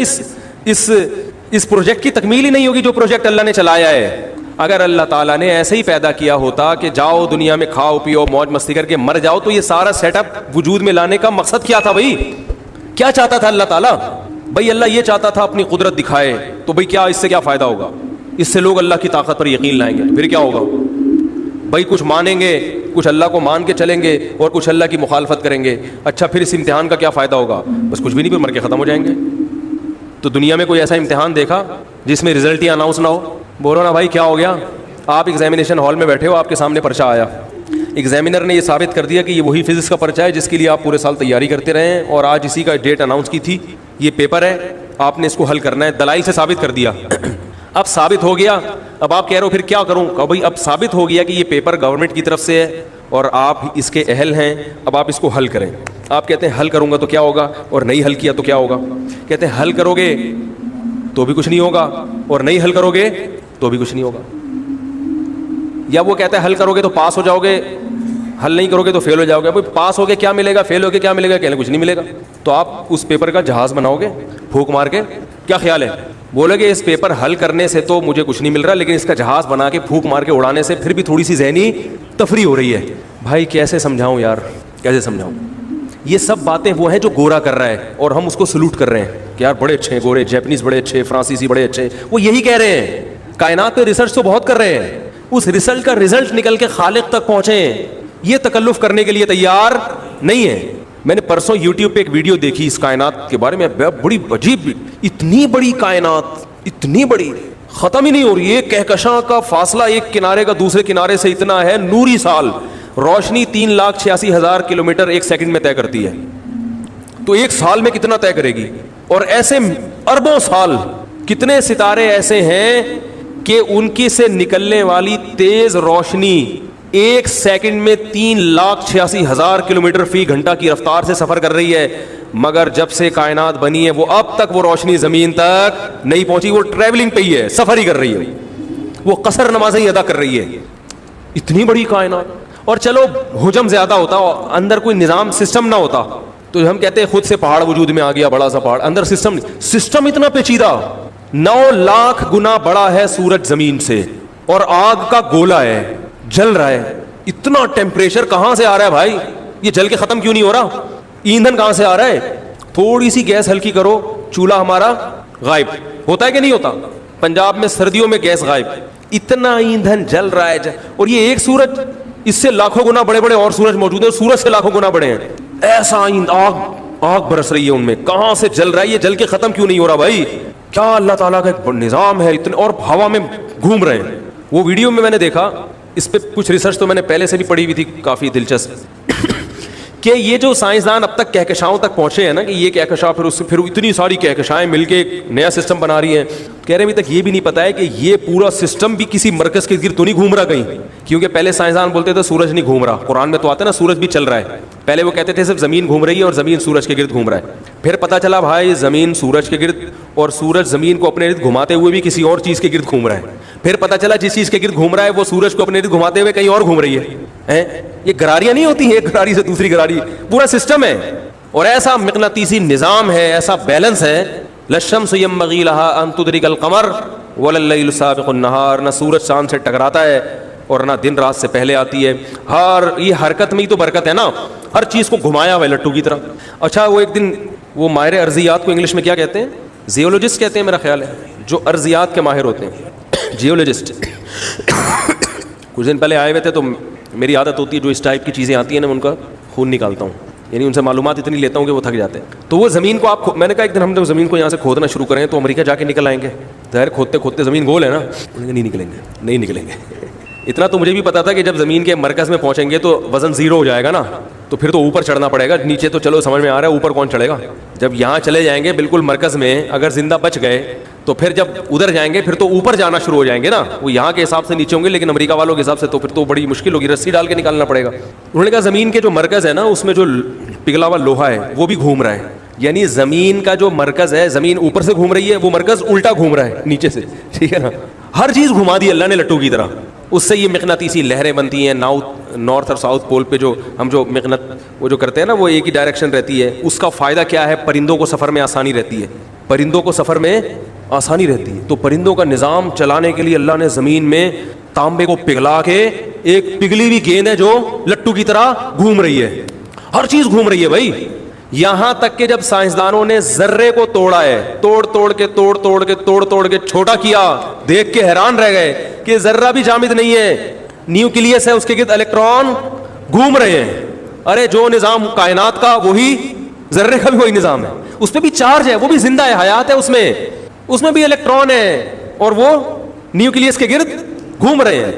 اس پروجیکٹ کی تکمیل ہی نہیں ہوگی جو پروجیکٹ اللہ نے چلایا ہے. اگر اللہ تعالیٰ نے ایسے ہی پیدا کیا ہوتا کہ جاؤ دنیا میں کھاؤ پیو موج مستی کر کے مر جاؤ, تو یہ سارا سیٹ اپ وجود میں لانے کا مقصد کیا تھا بھائی؟ کیا چاہتا تھا اللہ تعالیٰ؟ بھائی اللہ یہ چاہتا تھا اپنی قدرت دکھائے, تو بھئی کیا اس سے کیا فائدہ ہوگا؟ اس سے لوگ اللہ کی طاقت پر یقین لائیں گے, پھر کیا ہوگا بھائی؟ کچھ مانیں گے, کچھ اللہ کو مان کے چلیں گے اور کچھ اللہ کی مخالفت کریں گے. اچھا پھر اس امتحان کا کیا فائدہ ہوگا؟ بس کچھ بھی نہیں, پھر مر کے ختم ہو جائیں گے. تو دنیا میں کوئی ایسا امتحان دیکھا جس میں رزلٹ ہی اناؤنس نہ ہو؟ بولو نا بھائی کیا ہو گیا؟ آپ ایگزامینیشن ہال میں بیٹھے ہو, آپ کے سامنے پرچہ آیا, ایگزامینر نے یہ ثابت کر دیا کہ یہ وہی فزکس کا پرچہ ہے جس کے لیے آپ پورے سال تیاری کرتے رہے ہیں, اور آج اسی کا ڈیٹ اناؤنس کی تھی, یہ پیپر ہے, آپ نے اس کو حل کرنا ہے. دلائل سے ثابت کر دیا. اب ثابت ہو گیا, اب آپ کہہ رہے ہو پھر کیا کروں؟ کہ بھائی اب ثابت ہو گیا کہ یہ پیپر گورنمنٹ کی طرف سے ہے اور آپ اس کے اہل ہیں, اب آپ اس کو حل کریں. آپ کہتے ہیں حل کروں گا تو کیا ہوگا, اور نہیں حل کیا تو کیا ہوگا؟ کہتے ہیں حل کرو گے تو بھی کچھ نہیں ہوگا, اور نہیں حل کرو گے تو بھی کچھ نہیں ہوگا. یا وہ کہتا ہے حل کرو گے تو پاس ہو جاؤ گے, حل نہیں کرو گے تو فیل ہو جاؤ گے. بھائی پاس ہو گے کیا ملے گا, فیل ہو کے کیا ملے گا؟ کہنے کچھ نہیں ملے گا. تو آپ اس پیپر کا جہاز بناؤ گے پھونک مار کے, کیا خیال ہے؟ بولے کہ اس پیپر حل کرنے سے تو مجھے کچھ نہیں مل رہا, لیکن اس کا جہاز بنا کے پھونک مار کے اڑانے سے پھر بھی تھوڑی سی ذہنی تفریح ہو رہی ہے. بھائی کیسے سمجھاؤں یار, کیسے سمجھاؤں؟ یہ سب باتیں وہ ہیں جو گورا کر رہا ہے اور ہم اس کو سلوٹ کر رہے ہیں کہ یار بڑے اچھے ہیں گورے, جیپنیز بڑے اچھے, فرانسیسی بڑے اچھے. وہ یہی کہہ رہے ہیں, کائنات پہ ریسرچ تو بہت کر رہے ہیں, اس ریسرچ کا رزلٹ نکل کے خالق تک پہنچے, یہ تکلف کرنے کے لیے تیار نہیں ہے. میں نے پرسوں یوٹیوب پہ ایک ویڈیو دیکھی اس کائنات کے بارے میں, بڑی عجیب, اتنی بڑی کائنات, اتنی بڑی, ختم ہی نہیں ہو رہی. ایک کہکشاں کا فاصلہ ایک کنارے کا دوسرے کنارے سے اتنا ہے نوری سال. روشنی 3,86,000 کلومیٹر ایک سیکنڈ میں طے کرتی ہے, تو ایک سال میں کتنا طے کرے گی؟ اور ایسے اربوں سال کتنے ستارے ایسے ہیں کہ ان کی سے نکلنے والی تیز روشنی ایک سیکنڈ میں 3,86,000 کلومیٹر فی گھنٹہ کی رفتار سے سفر کر رہی ہے, مگر جب سے کائنات بنی ہے وہ اب تک وہ روشنی زمین تک نہیں پہنچی. وہ ٹریولنگ پہ ہی ہے, سفر ہی کر رہی ہے, وہ قصر نمازیں ہی ادا کر رہی ہے. اتنی بڑی کائنات. اور چلو حجم زیادہ ہوتا, اندر کوئی نظام سسٹم نہ ہوتا, تو ہم کہتے ہیں خود سے پہاڑ وجود میں آ گیا, بڑا سا پہاڑ, اندر سسٹم نہیں. سسٹم اتنا پیچیدہ, 9 لاکھ گنا بڑا ہے سورج زمین سے, اور آگ کا گولا ہے, جل رہا ہے. اتنا ٹیمپریچر کہاں سے آ رہا ہے بھائی؟ یہ جل کے ختم کیوں نہیں ہو رہا؟ ایندھن کہاں سے آ رہا ہے؟ تھوڑی سی گیس ہلکی کرو, چولہا ہمارا غائب ہوتا ہے کہ نہیں ہوتا؟ پنجاب میں سردیوں میں گیس غائب, اتنا ایندھن جل رہا ہے. اور یہ ایک سورج, اس سے لاکھوں گنا بڑے بڑے اور سورج موجود ہیں, سورج سے لاکھوں گنا بڑے ہیں. ایسا آگ برس رہی ہے ان میں, کہاں سے جل رہا ہے, یہ جل کے ختم کیوں نہیں ہو رہا بھائی؟ کیا اللہ تعالیٰ کا ایک نظام ہے اتنے, اور ہوا میں گھوم رہے ہیں. وہ ویڈیو میں نے دیکھا, اس پہ کچھ ریسرچ تو میں نے پہلے سے بھی پڑھی ہوئی تھی, کافی دلچسپ, کہ یہ جو سائنسدان اب تک کہکشاؤں تک پہنچے ہیں نا, کہ یہ کہکشاں پھر اتنی ساری کہکشائیں مل کے ایک نیا سسٹم بنا رہی ہیں, کہہ رہے ہیں ابھی تک یہ بھی نہیں پتا ہے کہ یہ پورا سسٹم بھی کسی مرکز کے گرد تو نہیں گھوم رہا کہیں. کیونکہ پہلے سائنسدان بولتے تھے سورج نہیں گھوم رہا, قرآن میں تو آتا ہے نا سورج بھی چل رہا ہے. پہلے وہ کہتے تھے صرف زمین گھوم رہی ہے اور زمین سورج کے گرد گھوم رہا ہے. پھر پتا چلا بھائی زمین سورج کے گرد, اور سورج زمین کو اپنے گرد گھماتے ہوئے بھی کسی اور چیز کے گرد گھوم رہا ہے. پھر پتہ چلا جس چیز کے گرد گھوم رہا ہے وہ سورج کو اپنے گرد گھماتے ہوئے کہیں اور گھوم رہی ہے. یہ گراریاں نہیں ہوتی ہیں ایک گراری سے دوسری گراری, پورا سسٹم ہے. اور ایسا مقناطیسی نظام ہے, ایسا بیلنس ہے. للشمس ينبغي لها ان تدرك القمر ولا الليل سابق النهار, نہ سورج چاند سے ٹکراتا ہے اور نہ دن رات سے پہلے آتی ہے. یہ حرکت میں ہی تو برکت ہے نا, ہر چیز کو گھمایا ہوا ہے لٹو کی طرح. اچھا وہ ایک دن وہ ماہر ارضیات کو انگلش میں کیا کہتے ہیں؟ زیولوجسٹ کہتے ہیں میرا خیال ہے, جو ارضیات کے ماہر ہوتے ہیں, جیولوجسٹ. کچھ دن پہلے آئے ہوئے تھے تو میری عادت ہوتی ہے جو اس ٹائپ کی چیزیں آتی ہیں نا ان کا خون نکالتا ہوں, یعنی ان سے معلومات اتنی لیتا ہوں کہ وہ تھک جاتے ہیں. تو وہ زمین کو آپ, میں نے کہا ایک دن ہم نے زمین کو یہاں سے کھودنا شروع کریں تو امریکہ جا کے نکل آئیں گے. ظاہر کھودتے کھودتے زمین گول ہے نا, نہیں نکلیں گے, نہیں نکلیں گے. اتنا تو مجھے بھی پتا تھا کہ جب زمین کے مرکز میں پہنچیں گے تو وزن زیرو ہو جائے گا نا, تو پھر تو اوپر چڑھنا پڑے گا. نیچے تو چلو سمجھ میں آ رہا ہے, اوپر کون چڑھے گا؟ جب یہاں چلے جائیں گے بالکل مرکز میں, اگر زندہ بچ گئے تو پھر جب ادھر جائیں گے پھر تو اوپر جانا شروع ہو جائیں گے نا. وہ یہاں کے حساب سے نیچے ہوں گے لیکن امریکہ والوں کے حساب سے تو پھر تو بڑی مشکل ہوگی, رسی ڈال کے نکالنا پڑے گا. انہوں نے کہا زمین کے جو مرکز ہے نا اس میں جو پگھلا ہوا لوہا ہے وہ بھی گھوم رہا ہے, یعنی زمین کا جو مرکز ہے, زمین اوپر سے گھوم رہی ہے, وہ مرکز الٹا گھوم رہا ہے نیچے سے, ٹھیک ہے نا. ہر چیز گھما دی اللہ نے لٹو کی طرح. اس سے یہ مقناطیسی لہریں بنتی ہیں نارتھ اور ساؤتھ پول پہ, جو ہم جو وہ جو کرتے ہیں نا وہ ایک ہی ڈائریکشن رہتی ہے. اس کا فائدہ کیا ہے؟ پرندوں کو سفر میں آسانی رہتی ہے, پرندوں کو سفر میں آسانی رہتی ہے. تو پرندوں کا نظام چلانے کے لیے اللہ نے زمین میں تانبے کو پگھلا کے ایک پگھلی ہوئی گیند ہے جو لٹو کی طرح گھوم رہی ہے, ہر چیز گھوم رہی ہے بھائی. یہاں تک کہ جب سائنسدانوں نے ذرے کو توڑا ہے, توڑ کے چھوٹا کیا, دیکھ کے حیران رہ گئے کہ ذرہ بھی جامد نہیں ہے, نیوکلیس ہے, اس کے گرد الیکٹران گھوم رہے ہیں. ارے جو نظام کائنات کا وہی ذرے کا بھی وہی نظام ہے, اس پہ بھی چارج ہے, وہ بھی زندہ ہے, حیات ہے اس میں بھی الیکٹران ہے اور وہ نیوکلیس کے گرد گھوم رہے ہیں,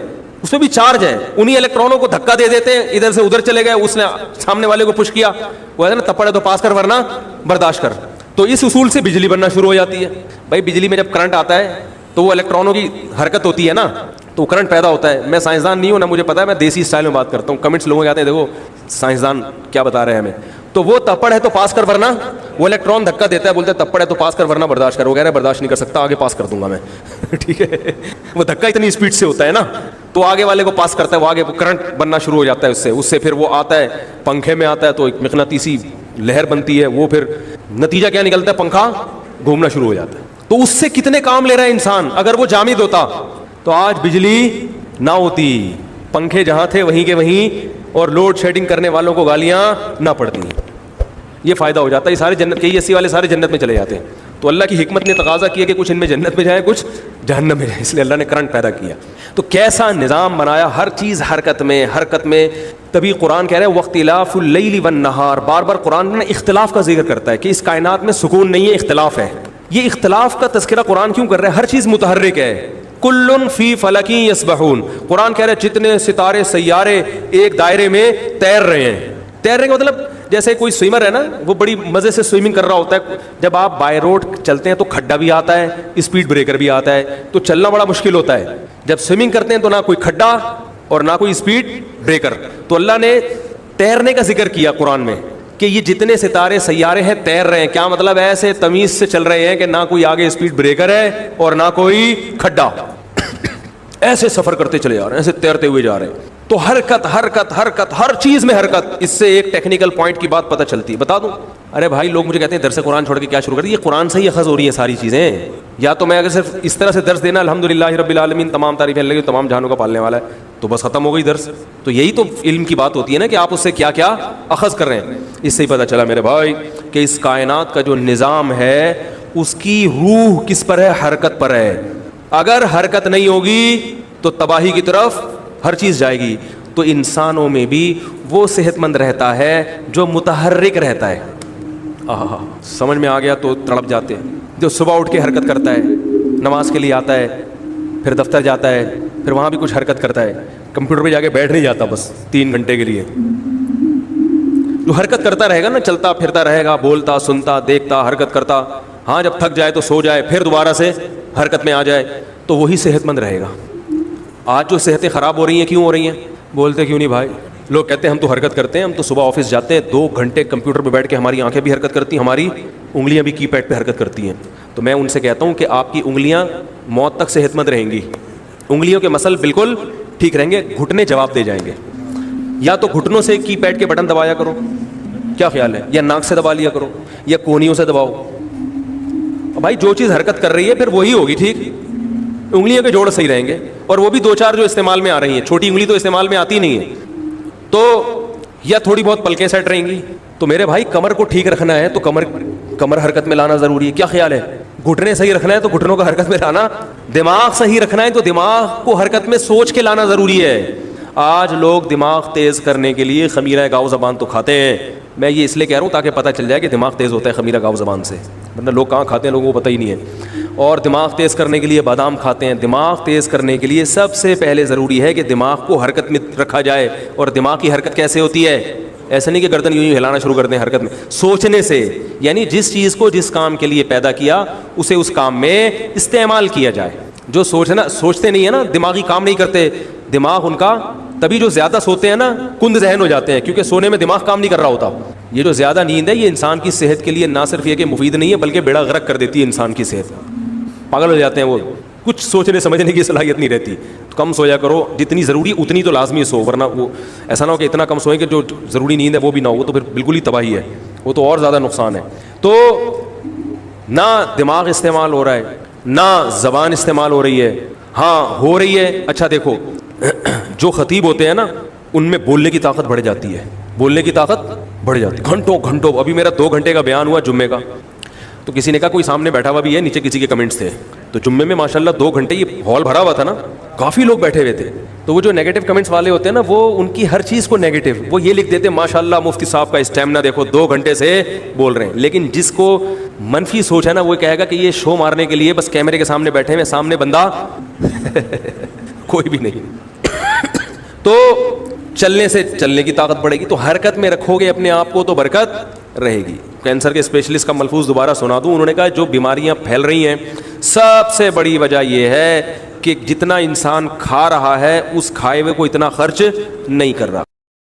اس پہ بھی چارج ہے. انہی الیکٹرانوں کو دھکا دے دیتے ہیں, ادھر سے ادھر چلے گئے, اس نے سامنے والے کو پش کیا, وہ ہے نا تپڑ ہے تو پاس کر ورنہ برداشت کر. تو اس اصول سے بجلی بننا شروع ہو جاتی ہے. بھائی بجلی میں جب کرنٹ آتا ہے تو وہ الیکٹرانوں کی حرکت ہوتی ہے نا, تو کرنٹ پیدا ہوتا ہے. میں سائنسدان نہیں ہوں, نہ مجھے پتا ہے, میں دیسی اسٹائل میں بات کرتا ہوں. کمنٹس لوگوں کے آتے ہیں دیکھو سائنسدان کیا بتا رہے ہیں ہمیں. تو وہ تپڑ ہے تو پاس کر ورنہ, وہ الیکٹران دھکا دیتا ہے, بولتے ہیں تپڑ ہے تو پاس کر ورنہ برداشت کر. وہ کہہ رہے ہیں برداشت نہیں کر سکتا, آگے پاس کر دوں گا میں. ٹھیک ہے, وہ دھکا اتنی اسپیڈ سے ہوتا ہے نا, تو آگے والے کو پاس کرتا ہے, وہ آگے کرنٹ بننا شروع ہو جاتا ہے. اس سے پھر وہ آتا ہے پنکھے میں آتا ہے تو ایک مقناطیسی لہر بنتی ہے, وہ پھر نتیجہ کیا نکلتا ہے؟ پنکھا گھومنا شروع ہو جاتا ہے. تو اس سے کتنے کام لے رہا ہے انسان. اگر وہ جامد ہوتا تو آج بجلی نہ ہوتی, پنکھے جہاں تھے وہیں کے وہیں, اور لوڈ شیڈنگ کرنے والوں کو گالیاں نہ پڑتی. یہ فائدہ ہو جاتا ہے. یہ سارے جنت کے اسی والے سارے جنت میں چلے جاتے ہیں. تو اللہ کی حکمت نے تقاضا کیا کہ کچھ ان میں جنت میں جائیں, کچھ جہنم میں جائیں, اس لیے اللہ نے کرنٹ پیدا کیا. تو کیسا نظام بنایا, ہر چیز حرکت میں. تبھی قرآن کہہ رہے ہیں واختلاف اللیل والنہار, بار بار قرآن میں اختلاف کا ذکر کرتا ہے کہ اس کائنات میں سکون نہیں ہے, اختلاف ہے. یہ اختلاف کا تذکرہ قرآن کیوں کر رہا ہے؟ ہر چیز متحرک ہے. کل فی فلک یسبحون, قرآن کہہ رہے ہیں جتنے ستارے سیارے ایک دائرے میں تیر رہے ہیں. تیرنے کا مطلب جیسے کوئی سوئمر ہے نا, وہ بڑی مزے سے سوئمنگ کر رہا ہوتا ہے. جب آپ بائی روڈ چلتے ہیں تو کھڈا بھی آتا ہے, اسپیڈ بریکر بھی آتا ہے, تو چلنا بڑا مشکل ہوتا ہے. جب سوئمنگ کرتے ہیں تو نہ کوئی کھڈا اور نہ کوئی اسپیڈ بریکر. تو اللہ نے تیرنے کا ذکر کیا قرآن میں کہ یہ جتنے ستارے سیارے ہیں تیر رہے ہیں. کیا مطلب؟ ایسے تمیز سے چل رہے ہیں کہ نہ کوئی آگے اسپیڈ بریکر ہے اور نہ کوئی کھڈا, ایسے سفر کرتے چلے جا رہے ہیں, ایسے تیرتے ہوئے جا رہے ہیں. تو حرکت, ہر چیز میں حرکت. اس سے ایک ٹیکنیکل پوائنٹ کی بات پتہ چلتی ہے, بتا دوں. ارے بھائی لوگ مجھے کہتے ہیں درس قرآن چھوڑ کے کیا شروع کر دی. یہ قرآن سے ہی اخذ ہو رہی ہیں ساری چیزیں. یا تو میں اگر صرف اس طرح سے درس دینا الحمدللہ رب العالمین, تمام تعریفیں اللہ کی, تمام جہانوں کا پالنے والا ہے, تو بس ختم ہو گئی درس. تو یہی تو علم کی بات ہوتی ہے نا کہ آپ اس سے کیا کیا اخذ کر رہے ہیں. اس سے ہی پتہ چلا میرے بھائی کہ اس کائنات کا جو نظام ہے اس کی روح کس پر ہے؟ حرکت پر ہے. اگر حرکت نہیں ہوگی تو تباہی کی طرف ہر چیز جائے گی. تو انسانوں میں بھی وہ صحت مند رہتا ہے جو متحرک رہتا ہے. سمجھ میں آ گیا تو تڑپ جاتے ہیں. جو صبح اٹھ کے حرکت کرتا ہے, نماز کے لیے آتا ہے, پھر دفتر جاتا ہے, پھر وہاں بھی کچھ حرکت کرتا ہے, کمپیوٹر پہ جا کے بیٹھ نہیں جاتا بس 3 گھنٹے کے لیے. جو حرکت کرتا رہے گا نا, چلتا پھرتا رہے گا, بولتا سنتا دیکھتا حرکت کرتا, ہاں جب تھک جائے تو سو جائے, پھر دوبارہ سے حرکت میں آ جائے, تو وہی صحت مند رہے گا. آج جو صحتیں خراب ہو رہی ہیں, کیوں ہو رہی ہیں؟ بولتے کیوں نہیں بھائی؟ لوگ کہتے ہیں ہم تو حرکت کرتے ہیں, ہم تو صبح آفس جاتے ہیں 2 گھنٹے کمپیوٹر پہ بیٹھ کے ہماری آنکھیں بھی حرکت کرتی ہیں, ہماری انگلیاں بھی کی پیڈ پہ حرکت کرتی ہیں. تو میں ان سے کہتا ہوں کہ آپ کی انگلیاں موت تک صحت مند رہیں گی, انگلیوں کے مسل بالکل ٹھیک رہیں گے, گھٹنے جواب دے جائیں گے. یا تو گھٹنوں سے کی پیڈ کے بٹن دبایا کرو, کیا خیال ہے, یا ناک سے دبا لیا کرو, یا کونیوں سے دباؤ. بھائی جو چیز حرکت کر رہی ہے پھر وہی ہوگی, ٹھیک, انگلیوں کے جوڑ صحیح رہیں گے, اور وہ بھی 2-4 جو استعمال میں آ رہی ہیں, چھوٹی انگلی تو استعمال میں آتی نہیں ہے, تو یا تھوڑی بہت پلکیں سیٹ رہیں گی. تو میرے بھائی کمر کو ٹھیک رکھنا ہے تو کمر حرکت میں لانا ضروری ہے, کیا خیال ہے. گھٹنے صحیح رکھنا ہے تو گھٹنوں کو حرکت میں لانا, دماغ صحیح رکھنا ہے تو دماغ کو حرکت میں سوچ کے لانا ضروری ہے. آج لوگ دماغ تیز کرنے کے لیے خمیرہ گاؤ زبان تو کھاتے ہیں. میں یہ اس لیے کہہ رہا ہوں تاکہ پتہ چل جائے کہ دماغ تیز ہوتا ہے خمیرہ گاؤ زبان سے, ورنہ لوگ کہاں کھاتے ہیں لوگوں کو پتہ ہی نہیں ہے. اور دماغ تیز کرنے کے لیے بادام کھاتے ہیں. دماغ تیز کرنے کے لیے سب سے پہلے ضروری ہے کہ دماغ کو حرکت میں رکھا جائے. اور دماغ کی حرکت کیسے ہوتی ہے؟ ایسا نہیں کہ گردن یوں ہی ہلانا شروع کر دیں, حرکت میں سوچنے سے. یعنی جس چیز کو جس کام کے لیے پیدا کیا اسے اس کام میں استعمال کیا جائے. جو سوچتے نہیں ہیں نا, دماغی کام نہیں کرتے, دماغ ان کا, تبھی جو زیادہ سوتے ہیں نا کند ذہن ہو جاتے ہیں, کیونکہ سونے میں دماغ کام نہیں کر رہا ہوتا. یہ جو زیادہ نیند ہے یہ انسان کی صحت کے لیے نہ صرف یہ کہ مفید نہیں ہے بلکہ بیڑا غرق کر دیتی ہے انسان کی صحت. پاگل ہو جاتے ہیں وہ, کچھ سوچنے سمجھنے کی صلاحیت نہیں رہتی. تو کم سویا کرو, جتنی ضروری اتنی تو لازمی سو, ورنہ وہ ایسا نہ ہو کہ اتنا کم سوئیں کہ جو ضروری نیند ہے وہ بھی نہ ہو, تو پھر بالکل ہی تباہی ہے, وہ تو اور زیادہ نقصان ہے. تو نہ دماغ استعمال ہو رہا ہے نہ زبان استعمال ہو رہی ہے. ہاں ہو رہی ہے. اچھا دیکھو, جو خطیب ہوتے ہیں نا ان میں بولنے کی طاقت بڑھ جاتی ہے, بولنے کی طاقت بڑھ جاتی ہے گھنٹوں. ابھی میرا 2 گھنٹے کا بیان ہوا جمعے کا, تو کسی نے کہا, کوئی سامنے بیٹھا ہوا بھی ہے, نیچے کسی کے کمنٹس تھے, تو جمعے میں ماشاءاللہ 2 گھنٹے یہ ہال بھرا ہوا تھا نا, کافی لوگ بیٹھے ہوئے تھے. تو وہ جو نیگیٹو کمنٹس والے ہوتے ہیں نا, وہ ان کی ہر چیز کو نیگیٹو, وہ یہ لکھ دیتے ہیں ماشاءاللہ مفتی صاحب کا اسٹیمنا دیکھو 2 گھنٹے سے بول رہے ہیں. لیکن جس کو منفی سوچ ہے نا وہ کہے گا کہ یہ شو مارنے کے لیے بس کیمرے کے سامنے بیٹھے ہیں, سامنے بندہ کوئی بھی نہیں. تو چلنے سے چلنے کی طاقت بڑھے گی, تو حرکت میں رکھو گے اپنے آپ کو تو برکت رہے گی. کینسر کے اسپیشلسٹ کا ملفوظ دوبارہ سنا دوں, انہوں نے کہا جو بیماریاں پھیل رہی ہیں سب سے بڑی وجہ یہ ہے کہ جتنا انسان کھا رہا ہے اس کھائے ہوئے کو اتنا خرچ نہیں کر رہا.